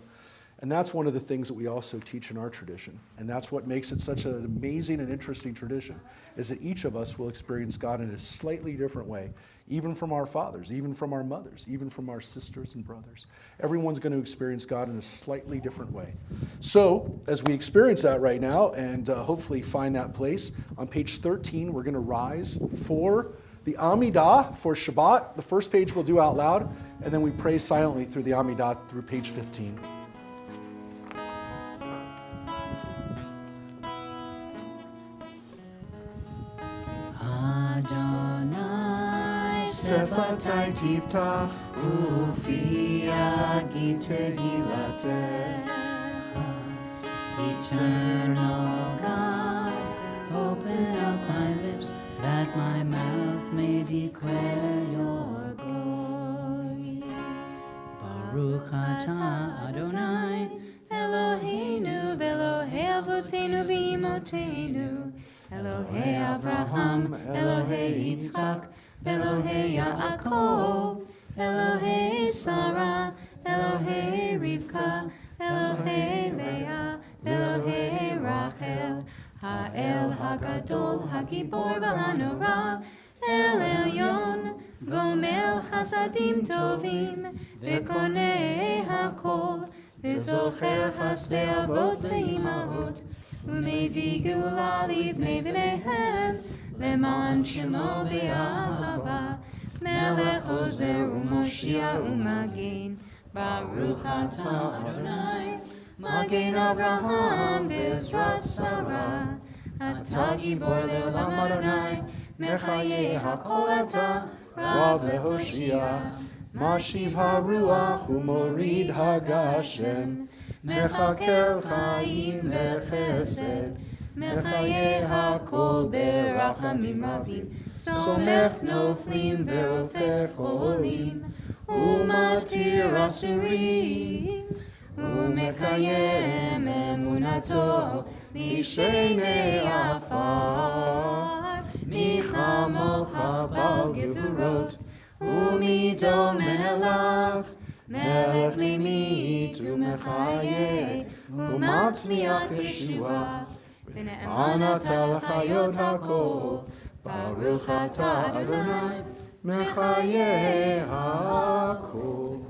And that's one of the things that we also teach in our tradition. And that's what makes it such an amazing and interesting tradition, is that each of us will experience God in a slightly different way, even from our fathers, even from our mothers, even from our sisters and brothers. Everyone's going to experience God in a slightly different way. So as we experience that right now and hopefully find that place, on page 13, we're going to rise for the Amidah for Shabbat. The first page we'll do out loud, and then we pray silently through the Amidah through page 15. Adonai Sefatai tiftach ufi Tehillatech. Eternal God, open up my lips that my mouth may declare your glory. Baruch atah Adonai Eloheinu v'Elohei avotenu v'imotenu Elohei Avraham, Elohei Yitzchak, Elohei Yaakov, Elohei Sarah, Elohei Rivka, Elohei Leah, Elohei Rachel, Ha'el Hagadol, Hagibor v'Hanora, El Elyon, Gomel Chasadim Tovim, Vekonei Hakol, V'zocher Hasdei Avot Ve'imahot, U'mevii Geula Livnei V'neihem, Leman Shemo Be'ahava, Melech Ozer U'Moshia U'Magen, Baruch Atah Adonai, Magen Avraham V'Ezrat Sarah, Atah Gibor Le'olam Adonai, Mechaye HaKol Atah, Rav lehoshia, Mashiv haruach umorid hagashem, Mechakel chaim lechesed, Mechaye hakol berachamim rabim, Somech noflim verofech olim, Umatir asurim, Umekayem emunato, Lishenei afar, Michamocha bal gevurot, Umido melach, Melech mimit umechaye, Umatzliach Yeshua, V'ne'emanata l'chayot hakol, Baruch atah Adonai, Mechaye hakol.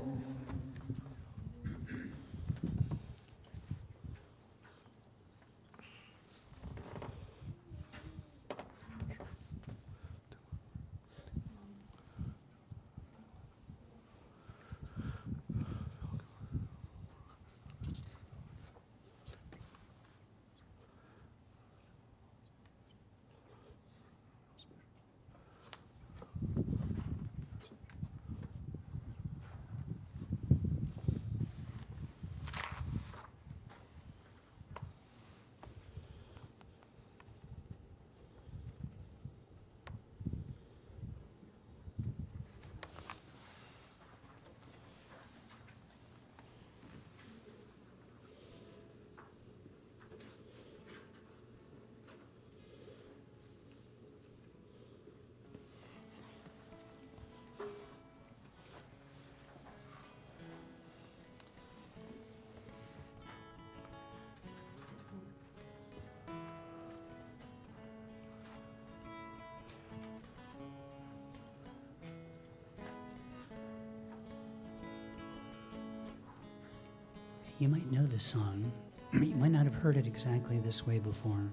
You might know this song. You might not have heard it exactly this way before.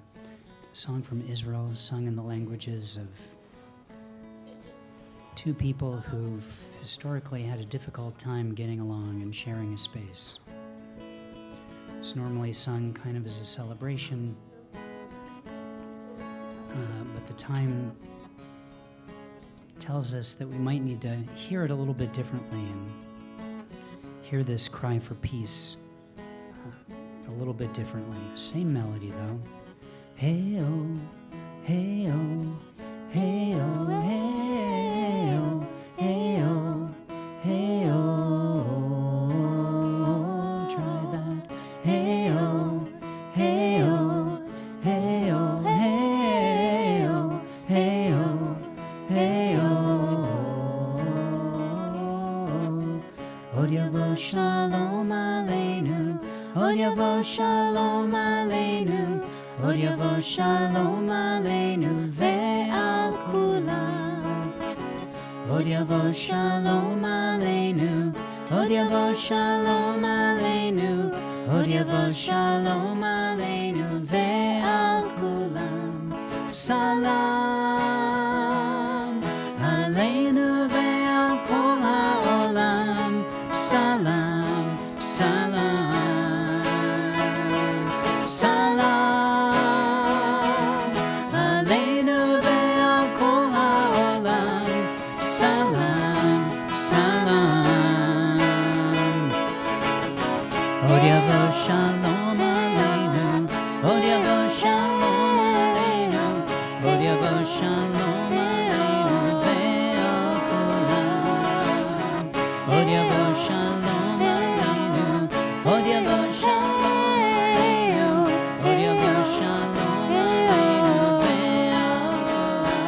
It's a song from Israel, sung in the languages of two people who've historically had a difficult time getting along and sharing a space. It's normally sung kind of as a celebration, but the time tells us that we might need to hear it a little bit differently and hear this cry for peace a little bit differently. Same melody though. Hey-oh, hey-oh, hey-oh, hey-oh, hey-oh, hey-oh. Try that. Hey-oh, hey-oh, hey-oh, hey-oh, hey-oh, hey-oh. Od yavo shalom aleinu, Od yavo shalom aleinu, Od yavo shalom aleinu ve'al kulam. Od yavo shalom aleinu, Od yavo shalom aleinu, Od yavo shalom aleinu ve'al kulam. Salam aleinu ve'al kol ha'olam. Salam, salam. Shalom aleinu, Od yavo shalom aleinu, Od yavo shalom aleinu ve'al kulam. Od yavo shalom aleinu, Od yavo shalom aleinu, Od yavo shalom aleinu ve'al kulam.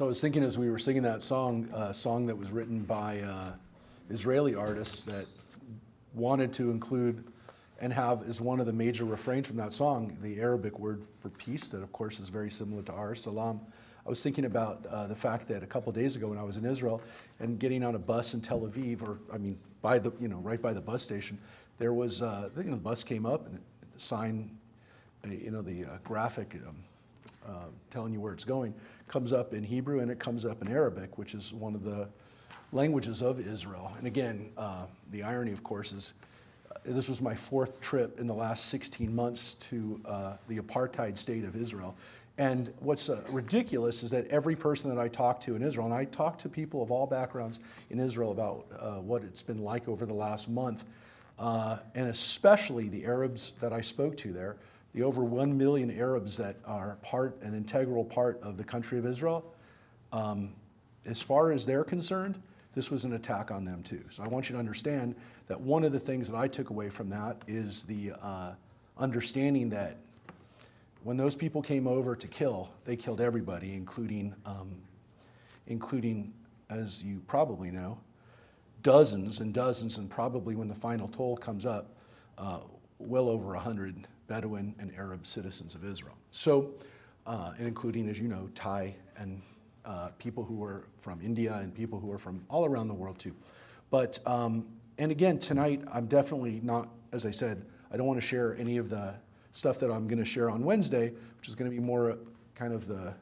So I was thinking as we were singing that song, a song that was written by Israeli artists that wanted to include and have as one of the major refrains from that song, the Arabic word for peace, that of course is very similar to ours, salam. I was thinking about the fact that a couple days ago when I was in Israel and getting on a bus in Tel Aviv, or I mean, by the right by the bus station, there was the bus came up and the sign, the graphic telling you where it's going, comes up in Hebrew and it comes up in Arabic, which is one of the languages of Israel. And again, the irony, of course, is this was my 4th trip in the last 16 months to the apartheid state of Israel. And what's ridiculous is that every person that I talk to in Israel, and I talk to people of all backgrounds in Israel about what it's been like over the last month, and especially the Arabs that I spoke to there, the over 1 million Arabs that are an integral part of the country of Israel, as far as they're concerned, this was an attack on them too. So I want you to understand that one of the things that I took away from that is the understanding that when those people came over to kill, they killed everybody, including, as you probably know, dozens and dozens, and probably when the final toll comes up, well over 100 Bedouin and Arab citizens of Israel. So, and including, as you know, Thai and people who were from India and people who are from all around the world too. But, and again, tonight, I'm definitely not, as I said, I don't want to share any of the stuff that I'm going to share on Wednesday, which is going to be more kind of the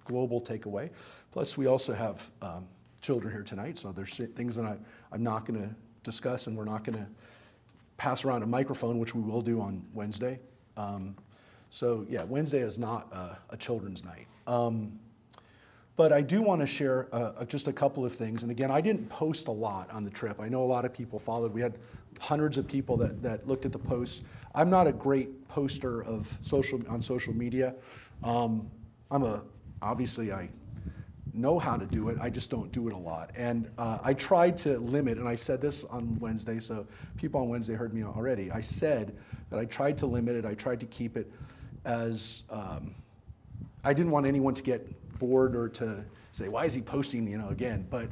global takeaway. Plus, we also have children here tonight, so there's things that I'm not going to discuss, and we're not going to pass around a microphone, which we will do on Wednesday. So yeah, Wednesday is not a children's night. But I do want to share just a couple of things. And again, I didn't post a lot on the trip. I know a lot of people followed. We had hundreds of people that looked at the posts. I'm not a great poster on social media. Obviously I know how to do it, I just don't do it a lot. And I tried to limit, and I said this on Wednesday, so people on Wednesday heard me already. I said that I tried to limit it, I tried to keep it as, I didn't want anyone to get bored or to say, why is he posting, again? But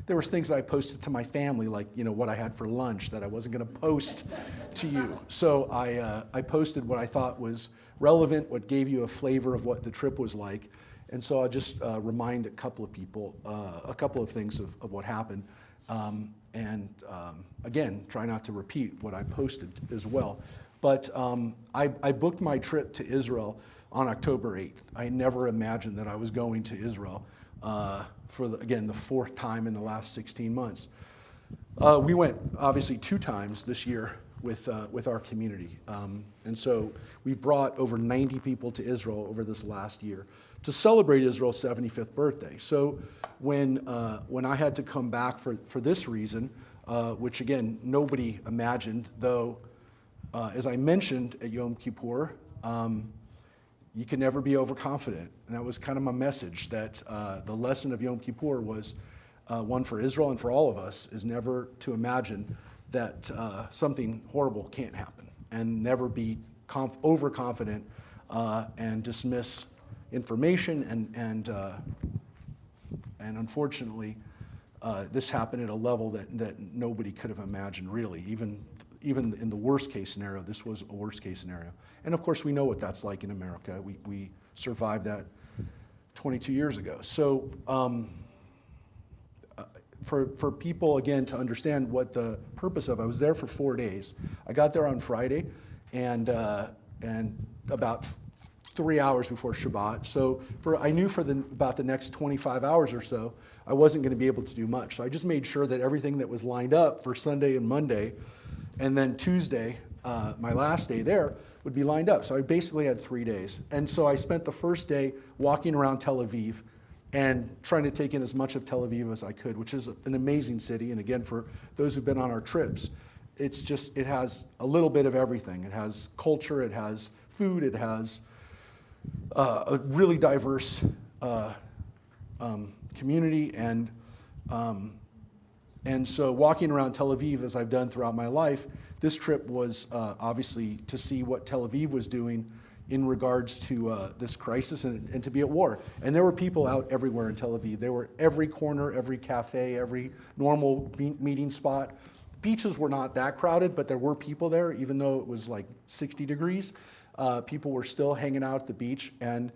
there was things that I posted to my family, like, what I had for lunch that I wasn't gonna post to you. So I posted what I thought was relevant, what gave you a flavor of what the trip was like. And so I'll just remind a couple of people, a couple of things of what happened. Again, try not to repeat what I posted as well. But I booked my trip to Israel on October 8th. I never imagined that I was going to Israel for, again, the 4th time in the last 16 months. We went, obviously, 2 times this year with our community. And so we brought over 90 people to Israel over this last year to celebrate Israel's 75th birthday. So when I had to come back for this reason, which again, nobody imagined, though, as I mentioned at Yom Kippur, you can never be overconfident. And that was kind of my message, that the lesson of Yom Kippur was one for Israel and for all of us, is never to imagine that something horrible can't happen, and never be overconfident and dismiss information. And unfortunately, this happened at a level that nobody could have imagined, really. Even in the worst case scenario, this was a worst case scenario. And of course, we know what that's like in America. We survived that 22 years ago. So for people, again, to understand what the purpose of, I was there for 4 days. I got there on Friday, and about 3 hours before Shabbat. So I knew for about the next 25 hours or so, I wasn't going to be able to do much. So I just made sure that everything that was lined up for Sunday and Monday, and then Tuesday, my last day there, would be lined up. So I basically had 3 days. And so I spent the first day walking around Tel Aviv and trying to take in as much of Tel Aviv as I could, which is an amazing city. And again, for those who've been on our trips, it has a little bit of everything. It has culture, it has food, it has a really diverse community. And so walking around Tel Aviv, as I've done throughout my life, this trip was obviously to see what Tel Aviv was doing in regards to this crisis and to be at war. And there were people out everywhere in Tel Aviv. There were every corner, every cafe, every normal meeting spot. Beaches were not that crowded, but there were people there, even though it was like 60 degrees. People were still hanging out at the beach, and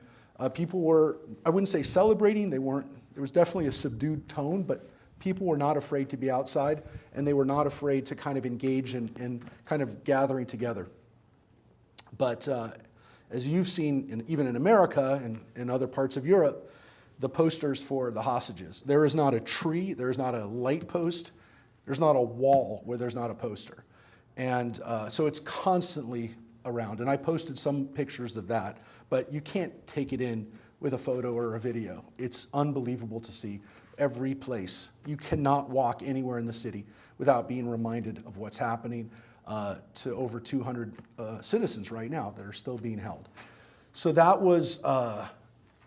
people were, I wouldn't say celebrating, they weren't, there was definitely a subdued tone, but people were not afraid to be outside, and they were not afraid to kind of engage in kind of gathering together. But as you've seen, even in America and in other parts of Europe, the posters for the hostages. There is not a tree, there is not a light post, there's not a wall where there's not a poster. And so it's constantly around. And I posted some pictures of that, but you can't take it in with a photo or a video. It's unbelievable to see every place. You cannot walk anywhere in the city without being reminded of what's happening to over 200 citizens right now that are still being held. So that was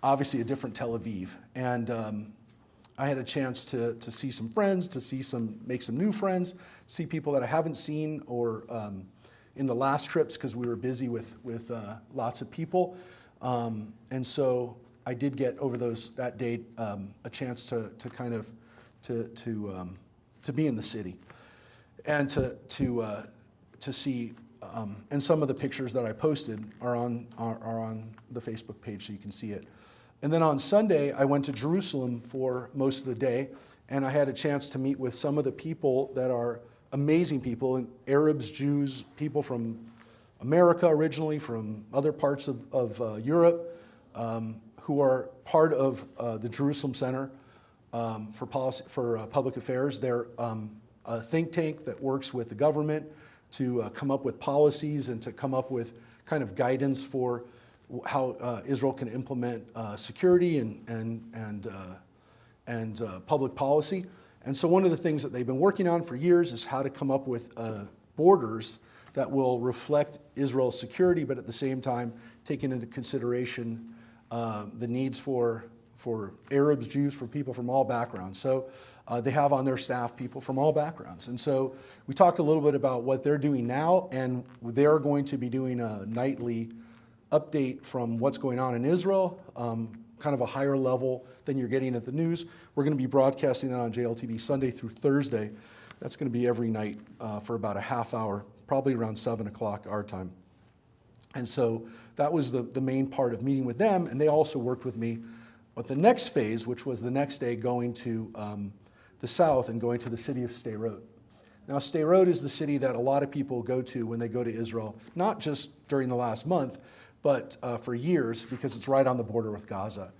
obviously a different Tel Aviv. And I had a chance to see some friends, make some new friends, see people that I haven't seen or in the last trips because we were busy with lots of people. And so I did get over that day a chance to kind of to be in the city and to see. And some of the pictures that I posted are on the Facebook page, so you can see it. And then on Sunday, I went to Jerusalem for most of the day, and I had a chance to meet with some of the people that are amazing people, Arabs, Jews, people from America originally, from other parts of Europe, who are part of the Jerusalem Center for Public Affairs. They're a think tank that works with the government to come up with policies and to come up with kind of guidance for how Israel can implement security and public policy. And so one of the things that they've been working on for years is how to come up with borders that will reflect Israel's security, but at the same time taking into consideration the needs for Arabs, Jews, for people from all backgrounds. So they have on their staff people from all backgrounds. And so we talked a little bit about what they're doing now, and they're going to be doing a nightly update from what's going on in Israel, kind of a higher level than you're getting at the news. We're going to be broadcasting that on JLTV Sunday through Thursday. That's going to be every night for about a half hour, probably around 7 o'clock our time. And so that was the main part of meeting with them, and they also worked with me with the next phase, which was the next day going to the south and going to the city of Sderot. Now, Sderot is the city that a lot of people go to when they go to Israel, not just during the last month, but for years, because it's right on the border with Gaza.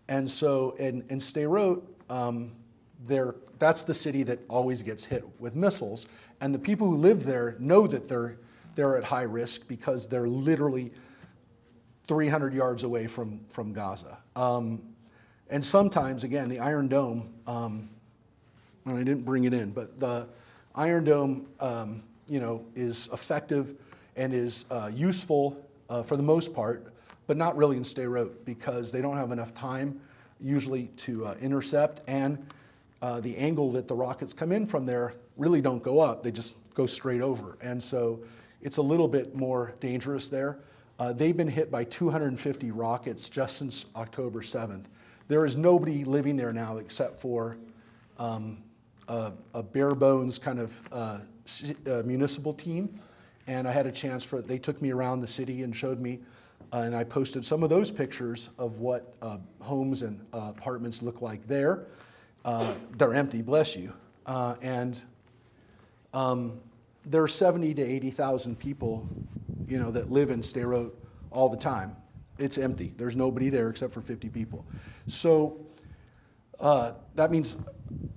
And so in Sderot, that's the city that always gets hit with missiles. And the people who live there know that they're at high risk because they're literally 300 yards away from Gaza. And sometimes, again, the Iron Dome, and I didn't bring it in, but the Iron Dome, is effective and is useful for the most part, but not really in Sderot because they don't have enough time usually to intercept, and the angle that the rockets come in from there really don't go up, they just go straight over. And so it's a little bit more dangerous there. They've been hit by 250 rockets just since October 7th. There is nobody living there now except for a bare bones kind of municipal team. And I had a chance they took me around the city and showed me, and I posted some of those pictures of what homes and apartments look like there. They're empty, bless you. And there are 70 to 80,000 people, that live in Sderot all the time. It's empty. There's nobody there except for 50 people. So that means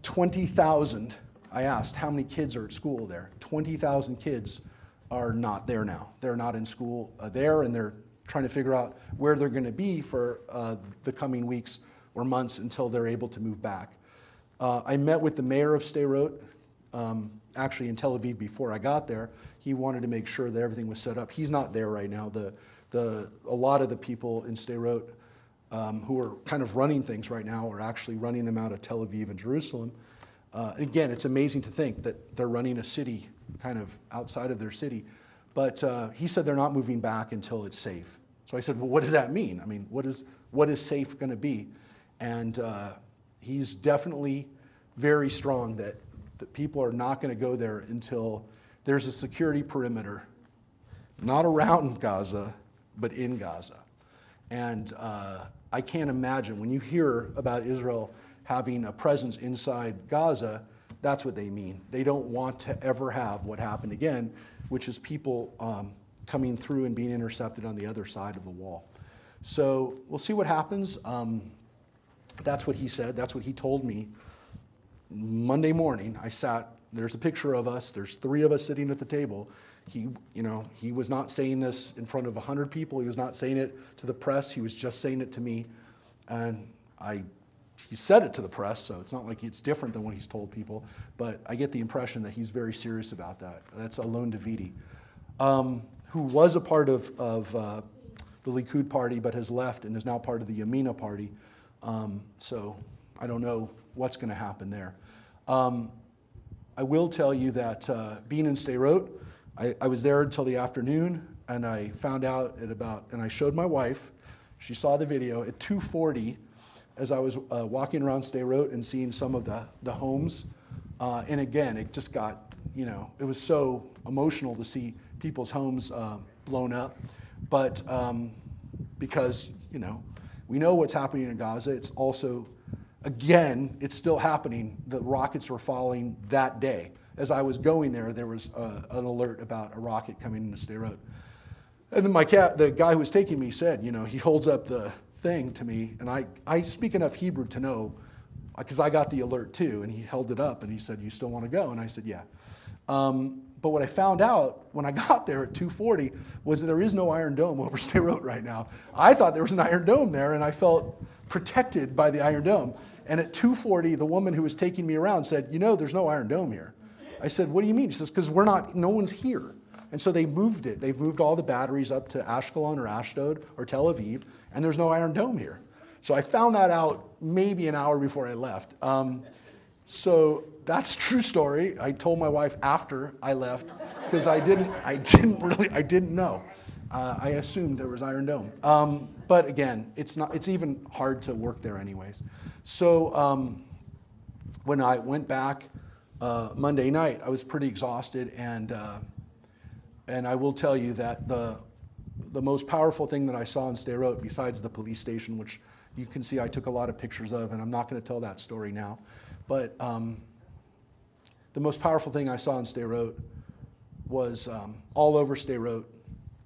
20,000. I asked how many kids are at school there. 20,000 kids are not there now. They're not in school there, and they're trying to figure out where they're going to be for the coming weeks or months until they're able to move back. I met with the mayor of Sderot, actually in Tel Aviv before I got there. He wanted to make sure that everything was set up. He's not there right now. A lot of the people in Sderot who are kind of running things right now are actually running them out of Tel Aviv and Jerusalem. Again, it's amazing to think that they're running a city kind of outside of their city. But he said they're not moving back until it's safe. So I said, well, what does that mean? I mean, what is safe going to be? And he's definitely very strong that people are not going to go there until there's a security perimeter, not around Gaza, but in Gaza. And I can't imagine, when you hear about Israel having a presence inside Gaza, that's what they mean. They don't want to ever have what happened again, which is people coming through and being intercepted on the other side of the wall. So we'll see what happens. That's what he said. That's what he told me. Monday morning, I sat, there's a picture of us. There's 3 of us sitting at the table. He was not saying this in front of 100 people. He was not saying it to the press. He was just saying it to me. And he said it to the press, so it's not like it's different than what he's told people. But I get the impression that he's very serious about that. That's Alon Davidi, who was a part of the Likud party but has left and is now part of the Yamina party. So I don't know what's going to happen there. I will tell you that being in Sderot, I was there until the afternoon, and I found out and I showed my wife. She saw the video at 2:40 as I was walking around Sderot and seeing some of the homes. And again, it just got, it was so emotional to see people's homes blown up. But because, we know what's happening in Gaza, it's also, again, it's still happening. The rockets were falling that day. As I was going there was an alert about a rocket coming into Sderot. And then the guy who was taking me said, he holds up the thing to me, and I speak enough Hebrew to know, because I got the alert too, and he held it up and he said, you still want to go? And I said, yeah. But what I found out when I got there at 2:40 was that there is no Iron Dome over Sderot right now. I thought there was an Iron Dome there, and I felt protected by the Iron Dome. And at 2:40, the woman who was taking me around said, there's no Iron Dome here. I said, what do you mean? She says, because no one's here. And so they moved it. They've moved all the batteries up to Ashkelon or Ashdod or Tel Aviv, and there's no Iron Dome here. So I found that out maybe an hour before I left. So that's a true story. I told my wife after I left, because I didn't know. I assumed there was Iron Dome. But again, it's even hard to work there anyways. So when I went back Monday night, I was pretty exhausted, and I will tell you that the most powerful thing that I saw in Sderot, besides the police station, which you can see I took a lot of pictures of, and I'm not going to tell that story now, but the most powerful thing I saw in Sderot was all over Sderot,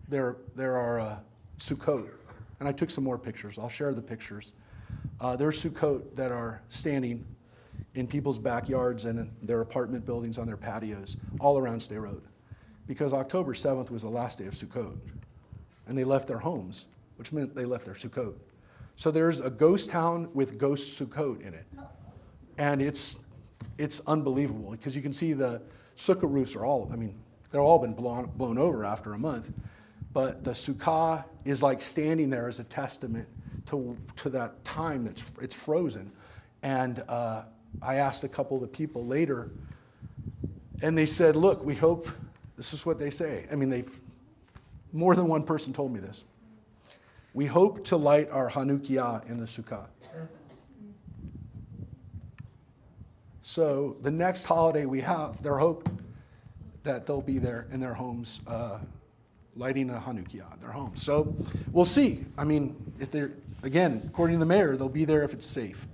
there are Sukkot, and I took some more pictures. I'll share the pictures. There are Sukkot that are standing in people's backyards and in their apartment buildings on their patios all around Sderot, because October 7th was the last day of Sukkot, and they left their homes, which meant they left their Sukkot. So there's a ghost town with ghost Sukkot in it, and it's unbelievable, because you can see the sukkah roofs they're all been blown over after a month, but the sukkah is like standing there as a testament to that time it's frozen. And I asked a couple of the people later, and they said, look, we hope, this is what they say. More than one person told me this. We hope to light our Hanukkah in the Sukkah. So the next holiday we have, their hope that they'll be there in their homes, lighting a Hanukkah in their homes. So we'll see. If they're, again, according to the mayor, they'll be there if it's safe.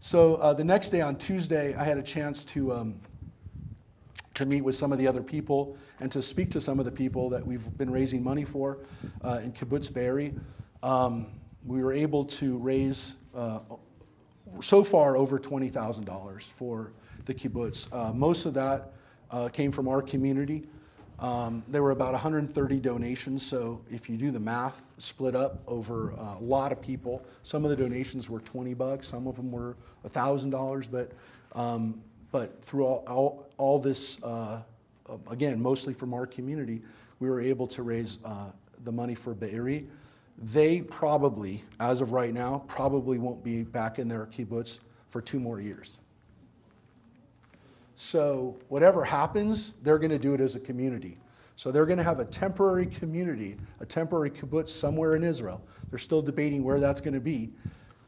So the next day, on Tuesday, I had a chance to meet with some of the other people and to speak to some of the people that we've been raising money for in Kibbutz Be'eri. We were able to raise so far over $20,000 for the kibbutz. Most of that came from our community. There were about 130 donations, so if you do the math, split up over a lot of people. Some of the donations were $20, some of them were $1,000, but through all this, again, mostly from our community, we were able to raise the money for Be'eri. They probably, as of right now, probably won't be back in their kibbutz for 2 more years. So whatever happens, they're going to do it as a community. So they're going to have a temporary community, a temporary kibbutz somewhere in Israel. They're still debating where that's going to be,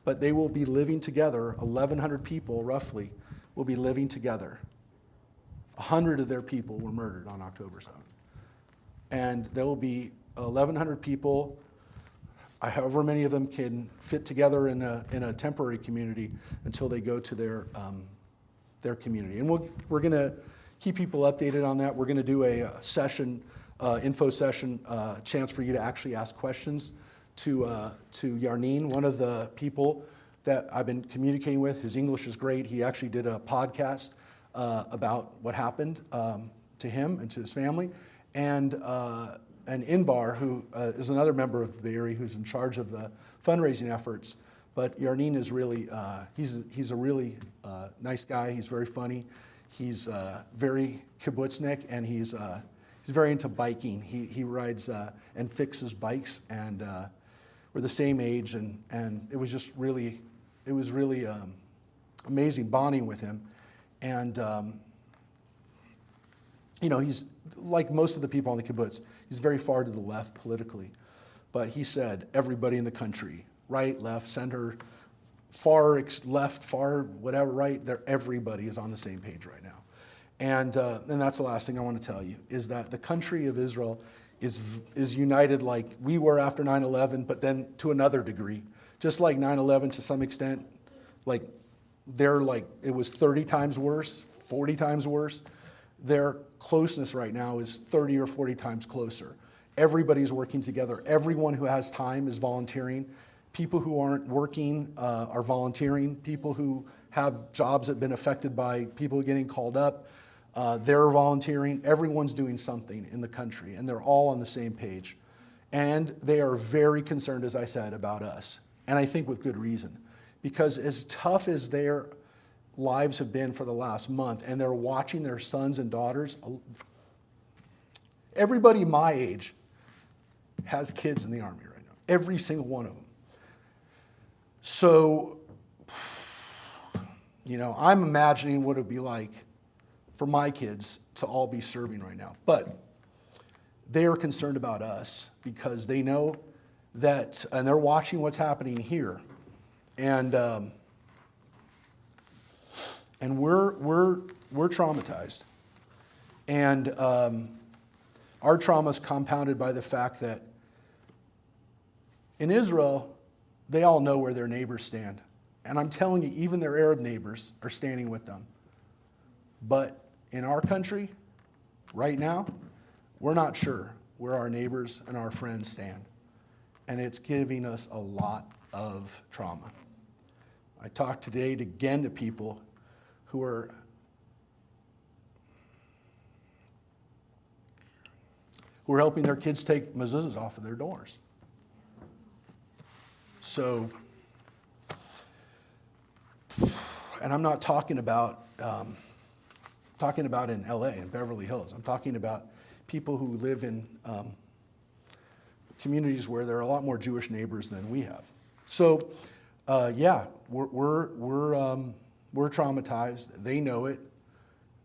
but they will be living together. 1,100 people, roughly, will be living together. 100 of their people were murdered on October 7th. And there will be 1,100 people, however many of them can fit together in a temporary community until they go to their community. And we're going to keep people updated on that. We're going to do a session, info session, chance for you to actually ask questions to Yarneen, one of the people that I've been communicating with. His English is great. He actually did a podcast about what happened to him and to his family. And Inbar, who is another member of the Bay Area, who's in charge of the fundraising efforts. But Yarneen is really, he's a really nice guy. He's very funny. He's very kibbutznik, and he's very into biking. He rides and fixes bikes, and we're the same age, and it was just really, amazing bonding with him. And he's like most of the people on the kibbutz. He's very far to the left politically, but he said everybody in the country, right, left, center, far left, far whatever, right, everybody is on the same page right now. And that's the last thing I want to tell you, is that the country of Israel is united like we were after 9/11, but then to another degree. Just like 9/11 to some extent, like it was 30 times worse, 40 times worse. Their closeness right now is 30 or 40 times closer. Everybody's working together. Everyone who has time is volunteering. People who aren't working are volunteering. People who have jobs that have been affected by people getting called up, they're volunteering. Everyone's doing something in the country, and they're all on the same page. And they are very concerned, as I said, about us. And I think with good reason. Because as tough as their lives have been for the last month, and they're watching their sons and daughters, everybody my age has kids in the Army right now. Every single one of them. So, I'm imagining what it would be like for my kids to all be serving right now. But they are concerned about us because they know that, and they're watching what's happening here. And we're traumatized. And our trauma is compounded by the fact that in Israel, they all know where their neighbors stand. And I'm telling you, even their Arab neighbors are standing with them. But in our country, right now, we're not sure where our neighbors and our friends stand. And it's giving us a lot of trauma. I talked today again to people who are helping their kids take mezuzahs off of their doors. So, and I'm not talking about in LA, in Beverly Hills. I'm talking about people who live in communities where there are a lot more Jewish neighbors than we have. So, we're traumatized. They know it,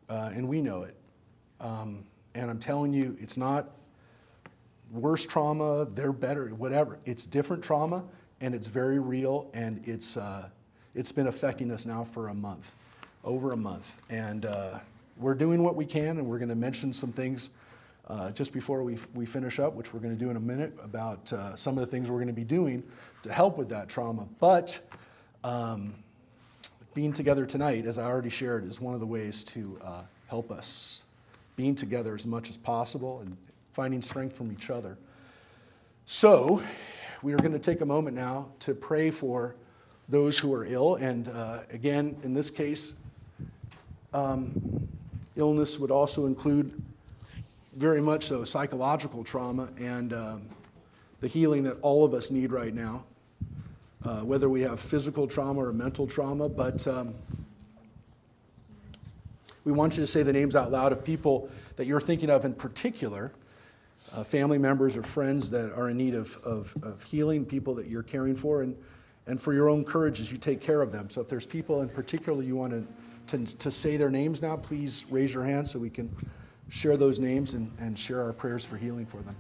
and we know it. And I'm telling you, it's not worse trauma. They're better, whatever. It's different trauma, and it's very real, and it's been affecting us now for over a month. And we're doing what we can, and we're going to mention some things just before we finish up, which we're going to do in a minute, about some of the things we're going to be doing to help with that trauma. But being together tonight, as I already shared, is one of the ways to help us being together as much as possible and finding strength from each other. So we are going to take a moment now to pray for those who are ill. And again, in this case, illness would also include very much so psychological trauma and the healing that all of us need right now, whether we have physical trauma or mental trauma. But we want you to say the names out loud of people that you're thinking of in particular, family members or friends that are in need of healing, people that you're caring for, and for your own courage as you take care of them. So if there's people in particular you want to say their names now, please raise your hand so we can share those names and share our prayers for healing for them.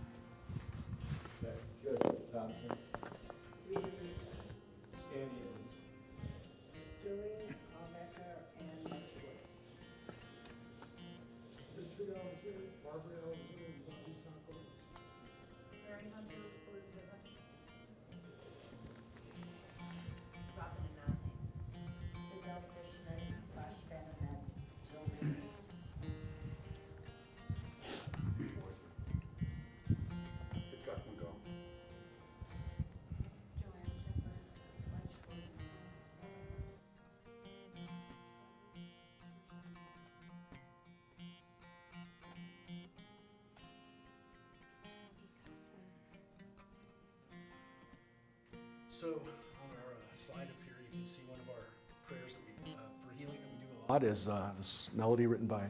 So on our slide up here, you can see one of our prayers that we for healing that we do a lot is this melody written by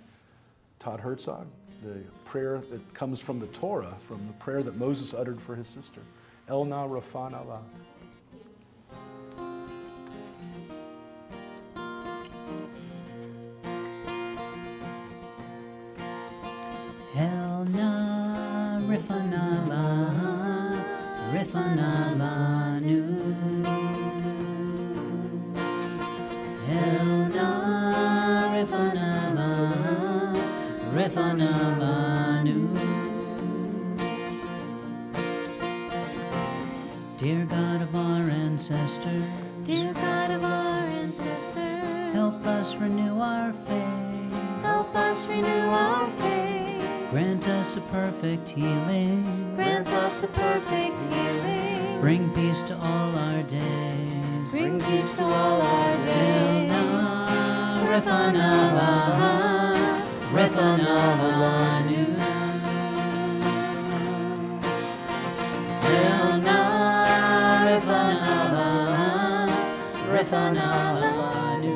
Todd Herzog, the prayer that comes from the Torah, from the prayer that Moses uttered for his sister. El na rafan Allah. El na rifanala, rifanala nu. El na rifanala, rifanala nu. Dear God of our ancestors, Dear God of our ancestors, help us renew our faith. help us renew our faith. Grant us a perfect healing. Grant us a perfect healing. Bring peace to all our days. Bring peace to all our days. Refanala, refanala nu. Refanala, refanala nu.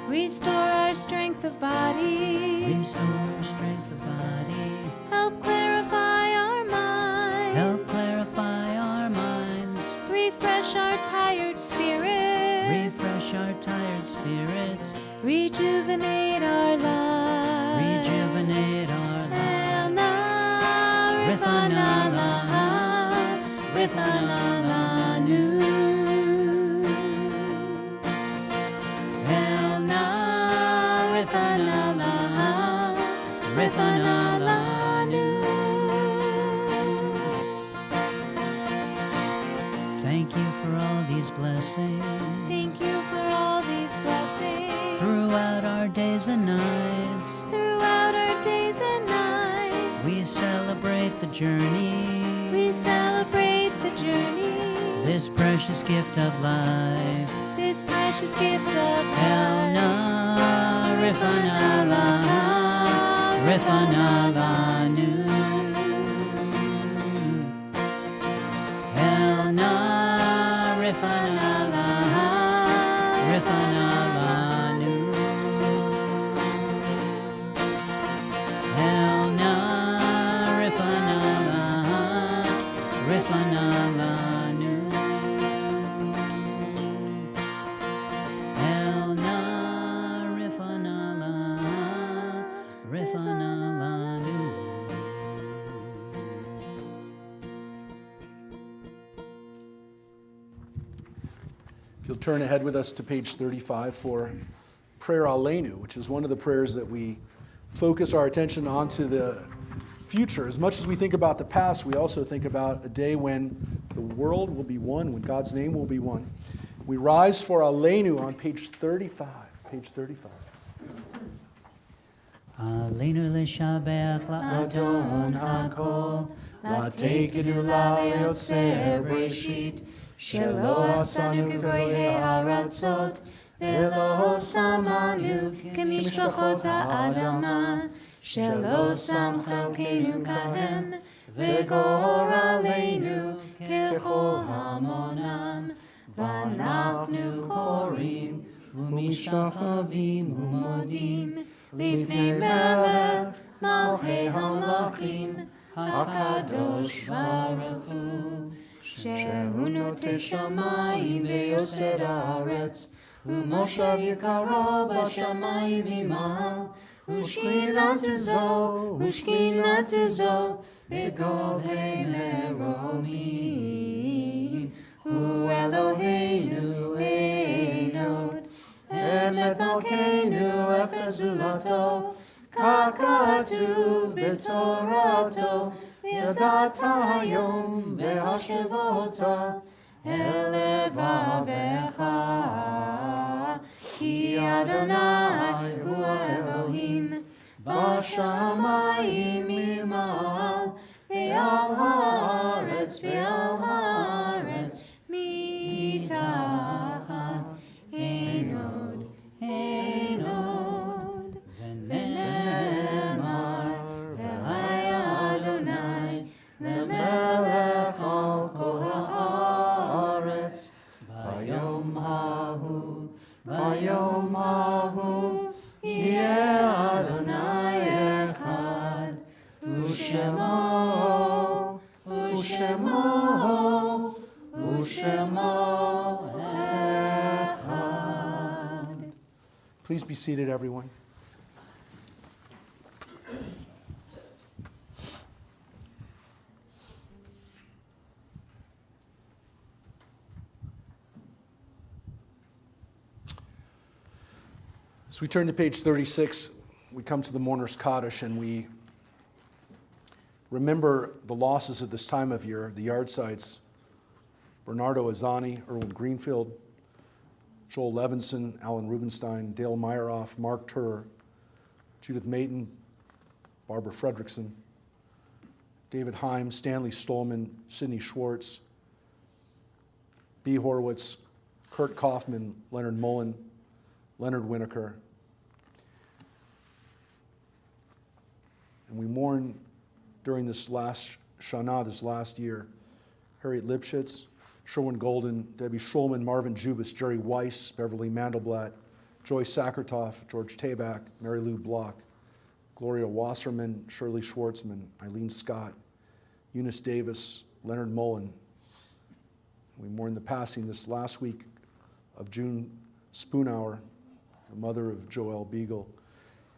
Restore our strength of body. Restore strength of body. Help clarify our minds. Help clarify our minds. Refresh our tired spirits. Refresh our tired spirits. Rejuvenate our lives. Rejuvenate our lives. Rifanala, rifanala nu. El na rifanala, rifanala nu. Thank you for all these blessings. Thank you for all these blessings. Throughout our days and nights, Throughout our days and nights, we celebrate the journey. we celebrate the journey. This precious gift of life. This precious gift of El life. na rifanala, rifanala nu. El na rifanala, rifanala nu. El na rifanala, rifanala nu. El na rifanala, rifanala nu. If you'll turn ahead with us to page 35 for prayer Aleinu, which is one of the prayers that we focus our attention onto the future. As much as we think about the past, we also think about a day when the world will be one, when God's name will be one. We rise for Aleinu on page 35. Page 35. Aleinu l'shabbat la'adon hakol, la'tekedu la'leotzer breshit, shelo asanu k'goyei haratzot, velo samanu k'mishpachot ha'adama, shelo sam chelkeinu kahem, v'gor aleinu kechol hamonam, v'anachnu korim, u'mishtachavim u'modim, לפני מלך מלכי המלכים הקדוש ברוך הוא שהוא נוטה שמיים ויוסד הארץ ומושב יקרו בשמיים ממעל, ושכינתו זו בגובה מרומים. הוא אלוהינו אין עוד, אמת מלכנו אפס זולתו, ככתוב בתורתו, ידעת היום בהשבותה אל לבביך, כי אדוני הוא האלוהים בשמיים ממעל, ועל הארץ מתחת, אין עוד, אין עוד. ונאמר, והיה אדוני למלך על כל הארץ, ביום ההוא יהיה אדוני אחד, ושמו אחד. Please be seated, everyone. As we turn to page 36, we come to the Mourner's Kaddish, and we remember the losses at this time of year, the yard sites: Bernardo Azzani, Erwin Greenfield, Joel Levinson, Alan Rubenstein, Dale Meyerhoff, Mark Turr, Judith Mayton, Barbara Fredrickson, David Heim, Stanley Stolman, Sidney Schwartz, B. Horowitz, Kurt Kaufman, Leonard Mullen, Leonard Winokur. And we mourn during this last Shana, this last year, Harriet Lipschitz, Sherwin Golden, Debbie Schulman, Marvin Jubis, Jerry Weiss, Beverly Mandelblatt, Joyce Sakertoff, George Tabak, Mary Lou Block, Gloria Wasserman, Shirley Schwartzman, Eileen Scott, Eunice Davis, Leonard Mullen. We mourn the passing this last week of June Spoonhour, the mother of Joel Beagle.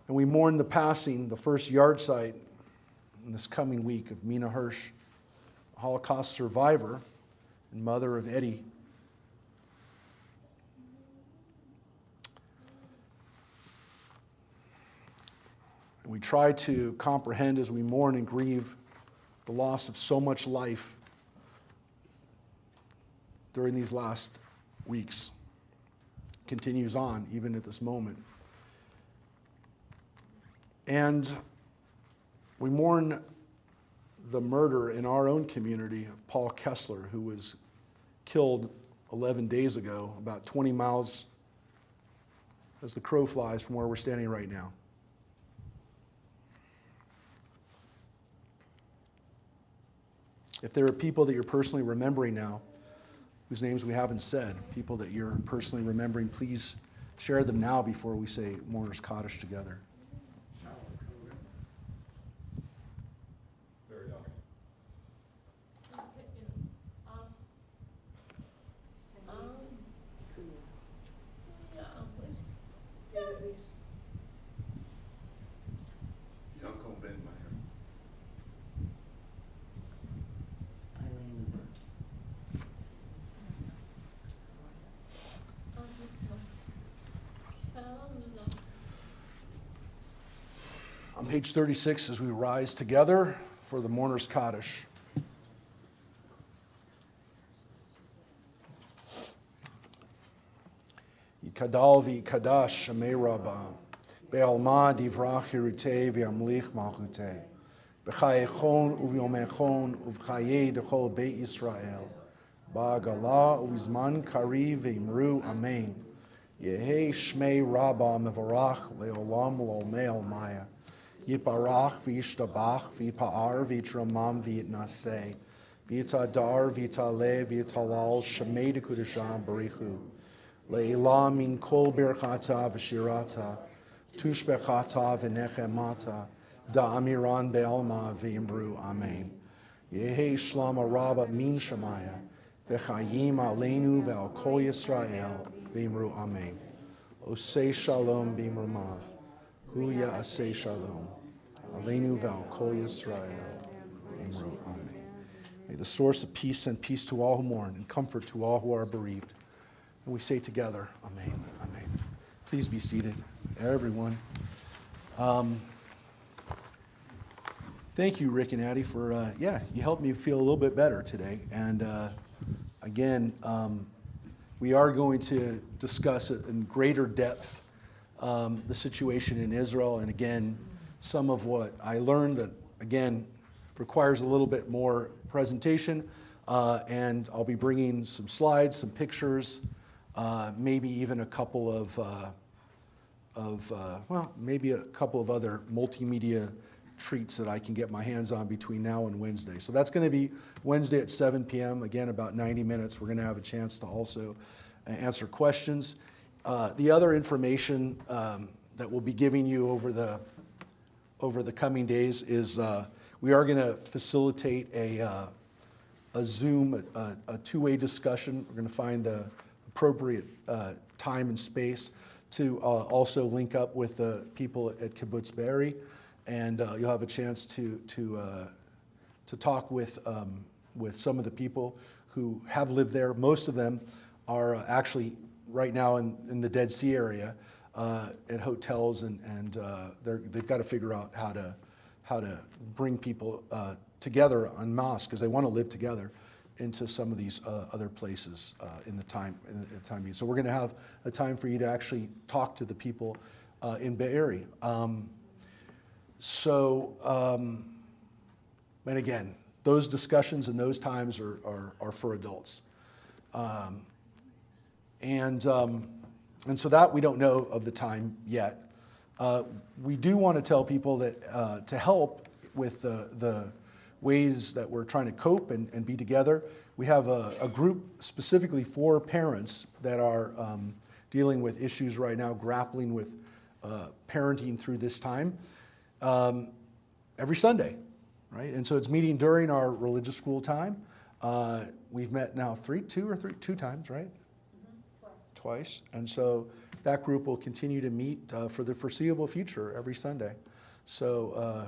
And we mourn the passing, the first yard site in this coming week, of Mina Hirsch, a Holocaust survivor and mother of Eddie. And we try to comprehend as we mourn and grieve the loss of so much life during these last weeks. Continues on even at this moment. And we mourn the murder in our own community of Paul Kessler, who was killed 11 days ago, about 20 miles as the crow flies from where we're standing right now. If there are people that you're personally remembering now, whose names we haven't said, people that you're personally remembering, please share them now before we say Mourner's Kaddish together. On page 36, as we rise together for the Mourner's Kaddish. Yikadal v'yikadash Shemei Rabbah, be'alma divrach hirutei v'yamlich malchutei, b'chayechon u'v'yomechon u'v'chayei d'chol beit Yisrael, ba'agala u'v'zman kari v'imru amen. Yehei Shmei Rabbah mevarach le'olam u'olmei almaya. Yiparach v'yishtabach v'yipa'ar v'yitramam v'yitnaseh v'yitadar v'yitaleh v'yitalal shemei dekudashah barichu le'ilah min kol birchata v'shirata tushbechata v'nechemata da'amiran be'alma v'yimru amen. Yehei shlama rabba min shemaya v'chayim aleinu ve'al kol Yisrael v'imru amen. Osei shalom b'imrumav, hu ya'aseh shalom, aleinu ve'al kol Yisrael v'imru amen. May the source of peace send peace to all who mourn and comfort to all who are bereaved. And we say together, amen, amen. Please be seated, everyone. Thank you, Rick and Addie, for, you helped me feel a little bit better today. And again, we are going to discuss in greater depth the situation in Israel. And again, some of what I learned that, again, requires a little bit more presentation. And I'll be bringing some slides, some pictures, maybe even a couple maybe a couple of other multimedia treats that I can get my hands on between now and Wednesday. So that's going to be Wednesday at 7 p.m. Again, about 90 minutes. We're going to have a chance to also answer questions. The other information that we'll be giving you over the coming days is we are going to facilitate a Zoom, a two-way discussion. We're going to find the appropriate time and space to also link up with the people at Kibbutz Be'eri. And you'll have a chance to talk with some of the people who have lived there. Most of them are actually right now in the Dead Sea area at hotels, and they've got to figure out how to bring people together en masse because they want to live together into some of these other places in the time being. So we're going to have a time for you to actually talk to the people in Be'eri. And again, those discussions and those times are for adults. And so that we don't know of the time yet. We do want to tell people that to help with the ways that we're trying to cope and be together, we have a group specifically for parents that are dealing with issues right now, grappling with parenting through this time. Every Sunday, right? And so it's meeting during our religious school time. We've met now two times, right? Mm-hmm. Twice. And so that group will continue to meet for the foreseeable future every Sunday. So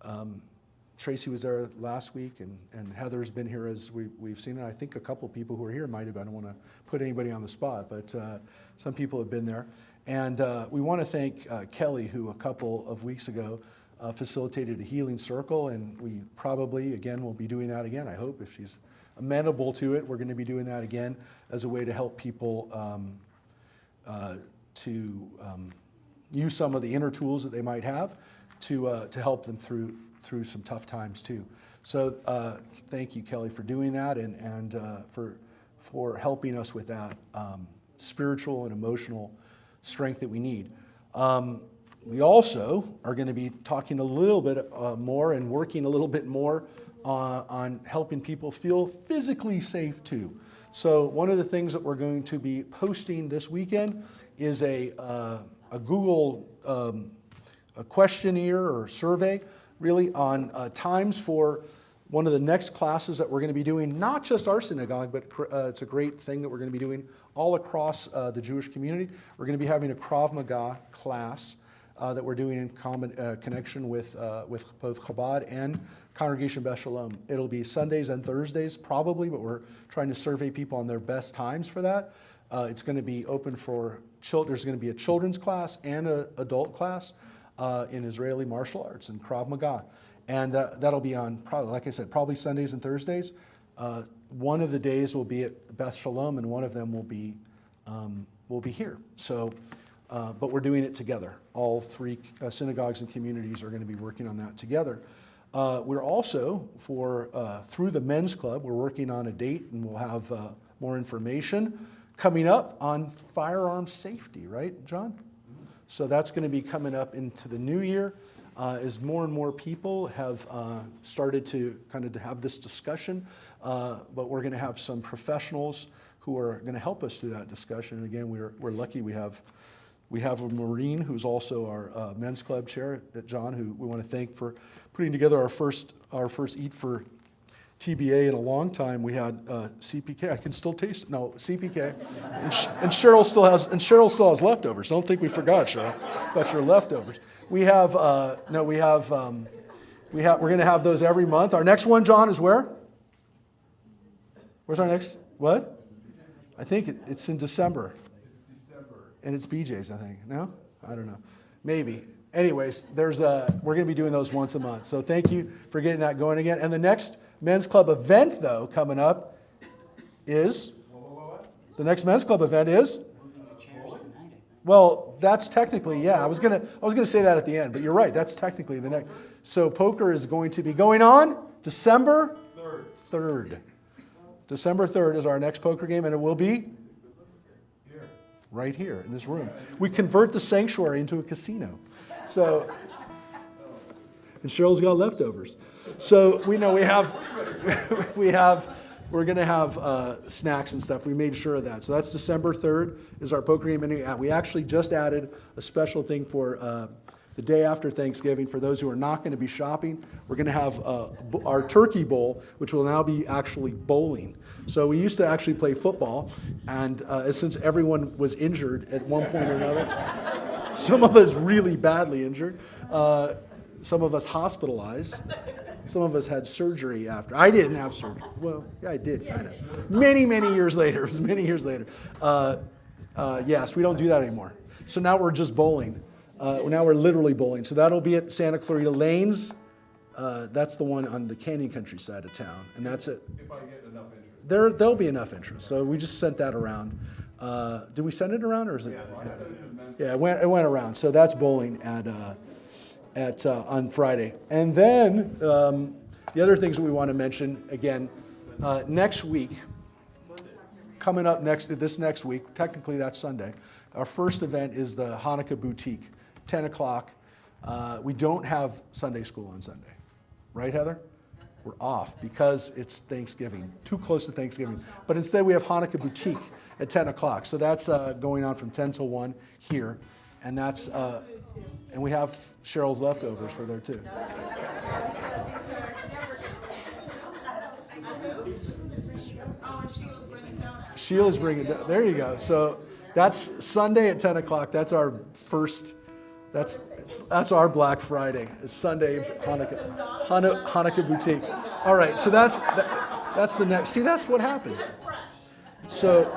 10 a.m. Tracy was there last week, and Heather's been here as we've seen it. I think a couple people who are here might have. I don't want to put anybody on the spot, but some people have been there. And we want to thank Kelly, who a couple of weeks ago facilitated a healing circle, and we probably, again, will be doing that again. I hope if she's amenable to it, we're going to be doing that again as a way to help people to use some of the inner tools that they might have to help them through some tough times too. So thank you, Kelly, for doing that and for helping us with that spiritual and emotional strength that we need. We also are going to be talking a little bit more and working a little bit more on helping people feel physically safe too. So one of the things that we're going to be posting this weekend is a Google a questionnaire or survey really on times for one of the next classes that we're going to be doing, not just our synagogue, but it's a great thing that we're going to be doing all across the Jewish community. We're going to be having a Krav Maga class that we're doing in common connection with both Chabad and Congregation Beth Shalom. It'll be Sundays and Thursdays probably, but we're trying to survey people on their best times for that. It's going to be open for children. There's going to be a children's class and an adult class in Israeli martial arts and Krav Maga. And that'll be on, probably, like I said, probably Sundays and Thursdays. One of the days will be at Beth Shalom, and one of them will be here. So, but we're doing it together. All three synagogues and communities are going to be working on that together. We're also, through the men's club, we're working on a date, and we'll have more information coming up on firearm safety, right, John? So that's going to be coming up into the new year. As more and more people have started to kind of have this discussion, but we're going to have some professionals who are going to help us through that discussion. And again, we're lucky we have a Marine who's also our men's club chair at John, who we want to thank for putting together our first Eat for TBA in a long time. We had CPK. I can still taste it. No, CPK. And Cheryl still has leftovers. Don't think we forgot, Cheryl. Got your leftovers. We're going to have those every month. Our next one, John, is where? Where's our next? What? I think it's in December. And it's BJ's, I think. No? I don't know. Maybe. Anyways, we're going to be doing those once a month. So thank you for getting that going again. And the next men's club event, though, coming up is? The next men's club event is? Well, that's technically, yeah. I was gonna say that at the end, but you're right. That's technically the next. So poker is going to be going on December 3rd. December 3rd is our next poker game, and it will be right here in this room. We convert the sanctuary into a casino. So, and Cheryl's got leftovers. So we know we're going to have snacks and stuff. We made sure of that. So that's December 3rd is our poker game. And we actually just added a special thing for the day after Thanksgiving. For those who are not going to be shopping, we're going to have our turkey bowl, which will now be actually bowling. So we used to actually play football, and since everyone was injured at one point or another, some of us really badly injured, some of us hospitalized, some of us had surgery after. I didn't have surgery. Well, yeah, I did, kind of. Many years later. It was many years later. Yes, we don't do that anymore. So now we're just bowling. Now we're literally bowling. So that'll be at Santa Clarita Lanes. That's the one on the Canyon Country side of town. And that's it. If I get enough interest. There'll be enough interest. So we just sent that around. Did we send it around, or is it? Yeah, it went around. So that's bowling on Friday. And then the other things we want to mention, again, next week, coming up this next week, technically that's Sunday, our first event is the Hanukkah Boutique, 10 o'clock. We don't have Sunday school on Sunday. Right, Heather? We're off because it's Thanksgiving, too close to Thanksgiving. But instead we have Hanukkah Boutique at 10 o'clock. So that's going on from 10 till 1 here. And that's, and we have Cheryl's leftovers for there too. Sheila's bringing donuts. There you go. So that's Sunday at 10 o'clock. That's our first, that's our Black Friday. It's Sunday Hanukkah Boutique. All right, so that's the next. See, that's what happens. So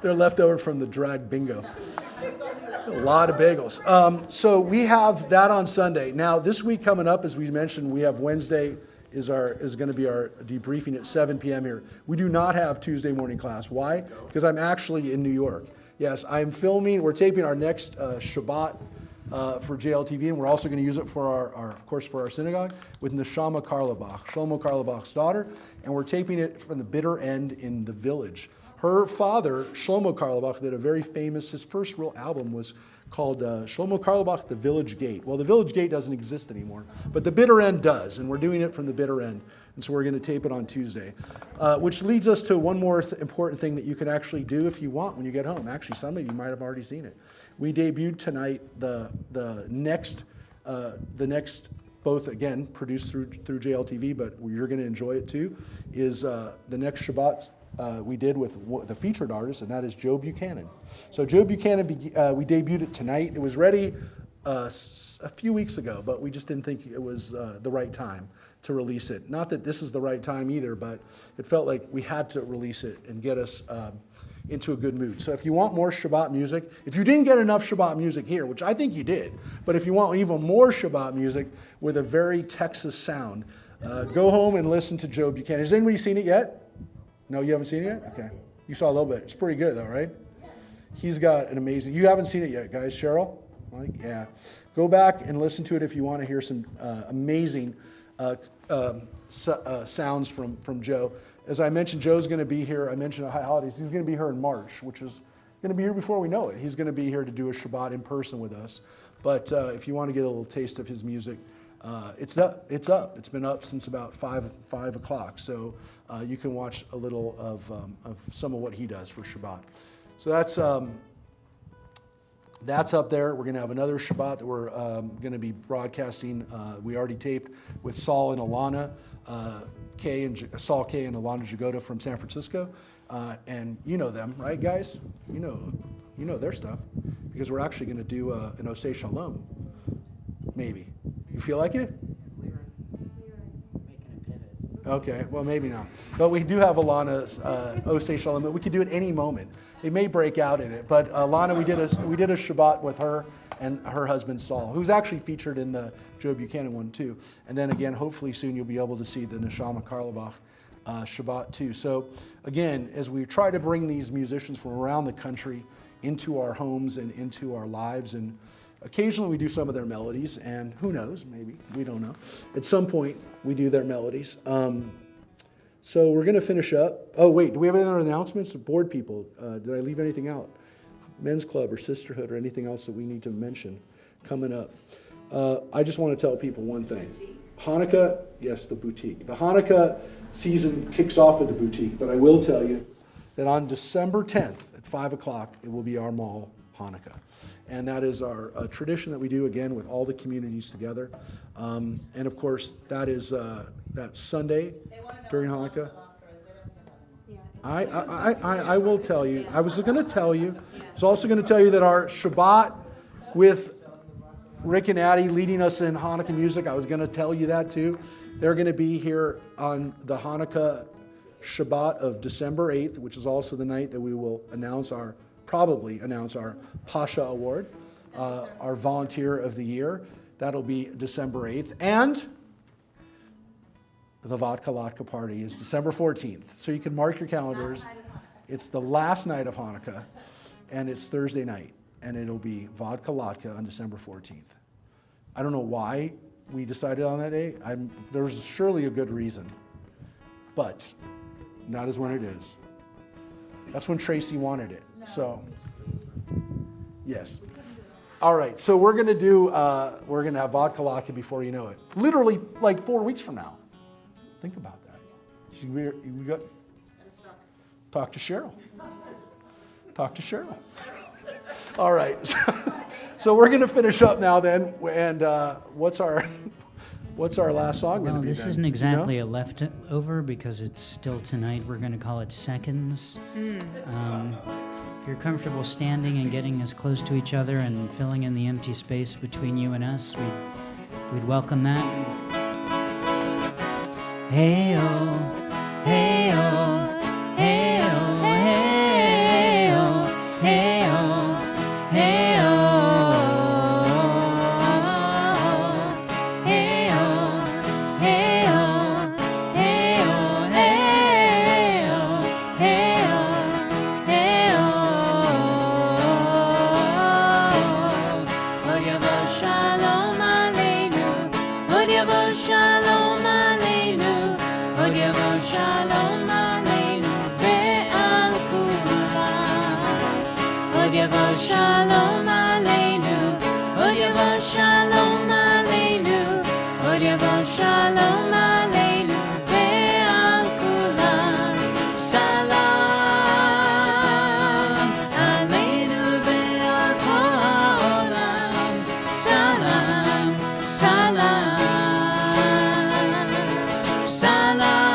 they're left over from the drag bingo. A lot of bagels. So we have that on Sunday. Now this week coming up, as we mentioned, we have Wednesday is going to be our debriefing at 7 p.m. here. We do not have Tuesday morning class. Why? Because I'm actually in New York. Yes, I'm filming. We're taping our next Shabbat for JLTV, and we're also going to use it for of course, for our synagogue with Neshama Karlebach, Shlomo Karlebach's daughter, and we're taping it from the bitter end in the Village. Her father, Shlomo Karlebach, did a very famous. His first real album was called Shlomo Karlebach, The Village Gate. Well, the Village Gate doesn't exist anymore, but the bitter end does, and we're doing it from the bitter end. And so we're going to tape it on Tuesday, which leads us to one more important thing that you can actually do if you want when you get home. Actually, some of you might have already seen it. We debuted tonight the next, both again produced through JLTV, but you're going to enjoy it too. Is the next Shabbat we did with the featured artist, and that is Joe Buchanan. So Joe Buchanan, we debuted it tonight. It was ready a few weeks ago, but we just didn't think it was the right time to release it. Not that this is the right time either, but it felt like we had to release it and get us into a good mood. So if you want more Shabbat music, if you didn't get enough Shabbat music here, which I think you did, but if you want even more Shabbat music with a very Texas sound, go home and listen to Joe Buchanan. Has anybody seen it yet? No, you haven't seen it yet? Okay. You saw a little bit. It's pretty good though, right? He's got an amazing, you haven't seen it yet, guys. Cheryl? Mike? Yeah. Go back and listen to it if you want to hear some amazing sounds from Joe. As I mentioned, Joe's going to be here. I mentioned High Holidays. He's going to be here in March, which is going to be here before we know it. He's going to be here to do a Shabbat in person with us. But if you want to get a little taste of his music, it's up. It's been up since about 5 o'clock. So you can watch a little of some of what he does for Shabbat. So that's That's up there. We're going to have another Shabbat that we're going to be broadcasting. We already taped with Saul and Alana, Saul K and Alana Jagoda from San Francisco. And you know them, right, guys? You know their stuff, because we're actually going to do an Osei Shalom, maybe. You feel like it? Okay, well, maybe not. But we do have Alana's Osei Shalom. We could do it any moment. They may break out in it. But Alana, we did a Shabbat with her and her husband Saul, who's actually featured in the Joe Buchanan one too. And then again, hopefully soon you'll be able to see the Neshama Karlebach Shabbat too. So again, as we try to bring these musicians from around the country into our homes and into our lives, and occasionally we do some of their melodies, and who knows, maybe, we don't know. At some point, we do their melodies. So we're going to finish up. Oh, wait, do we have any other announcements? Board people, did I leave anything out? Men's club or sisterhood or anything else that we need to mention coming up? I just want to tell people one thing. Hanukkah, yes, the boutique. The Hanukkah season kicks off at the boutique, but I will tell you that on December 10th at 5 o'clock, it will be our mall Hanukkah. And that is our tradition that we do, again, with all the communities together. And of course, that is that Sunday during Hanukkah. I will tell you, I was going to tell you, I was also going to tell you that our Shabbat with Rick and Addie leading us in Hanukkah music, I was going to tell you that too. They're going to be here on the Hanukkah Shabbat of December 8th, which is also the night that we will probably announce our Pasha Award, our Volunteer of the Year. That'll be December 8th. And the Vodka Latka party is December 14th. So you can mark your calendars. It's the last night of Hanukkah, and it's Thursday night. And it'll be Vodka Latka on December 14th. I don't know why we decided on that day. There's surely a good reason. But that is when it is. That's when Tracy wanted it. So, yes. All right, so we're going to have Vodka Latka before you know it. Literally like 4 weeks from now. Think about that. We got talk to Cheryl. Talk to Cheryl. All right, so we're going to finish up now then, and what's our last song going to be? This isn't exactly a leftover because it's still tonight. We're going to call it Seconds. If you're comfortable standing and getting as close to each other and filling in the empty space between you and us, we'd welcome that. Hey-oh, hey-oh, hey-oh, hey-oh, hey-oh, hey-oh, hey-oh, hey-oh, hey-oh, hey-oh, hey-oh, hey-oh. Odyavo shalom aleinu, odyavo shalom aleinu, odyavo shalom aleinu ve'al kulam. Odyavo shalom aleinu, odyavo shalom aleinu, odyavo shalom aleinu ve'al kulam. Salam aleinu ve'al kol ha'olam. Salam, salam. Salam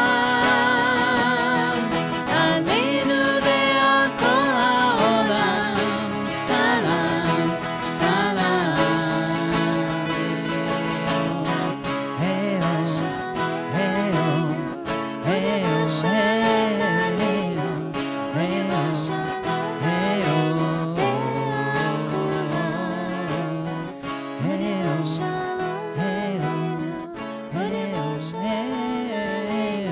aleinu ve'al kol ha'olam. Salam, salam. Hey-oh, hey-oh, hey-oh, hey-oh, hey-oh, hey-oh, hey-oh.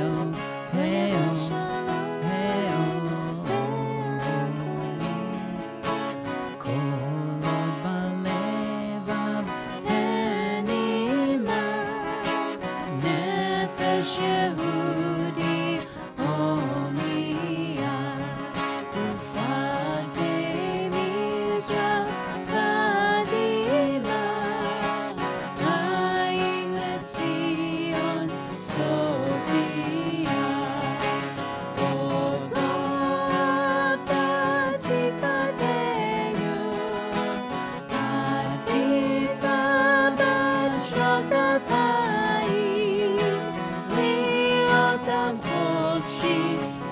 tam chofshi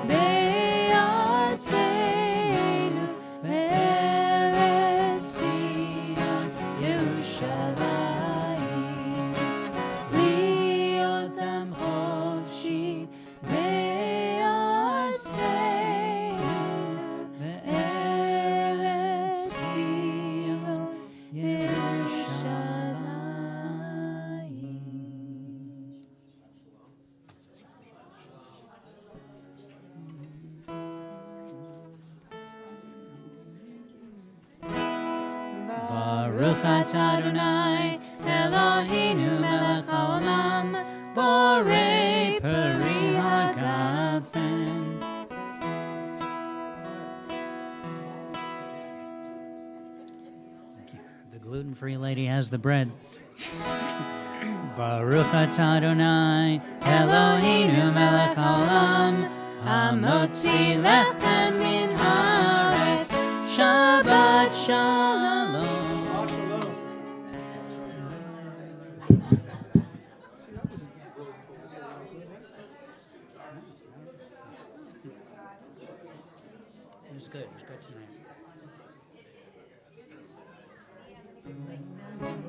be'artzeinu be'eretz Zion Yerushalayim li'ot tam chofshi be'artzeinu be'eretz Zion Yerushalayim. Baruch atah Adonai Eloheinu melech haolam borei peri hagafen. The gluten-free lady has the bread. Baruch atah Adonai Eloheinu melech haolam hamotzi lechem min haaretz Shabbat shalom. It was good. It was good tonight.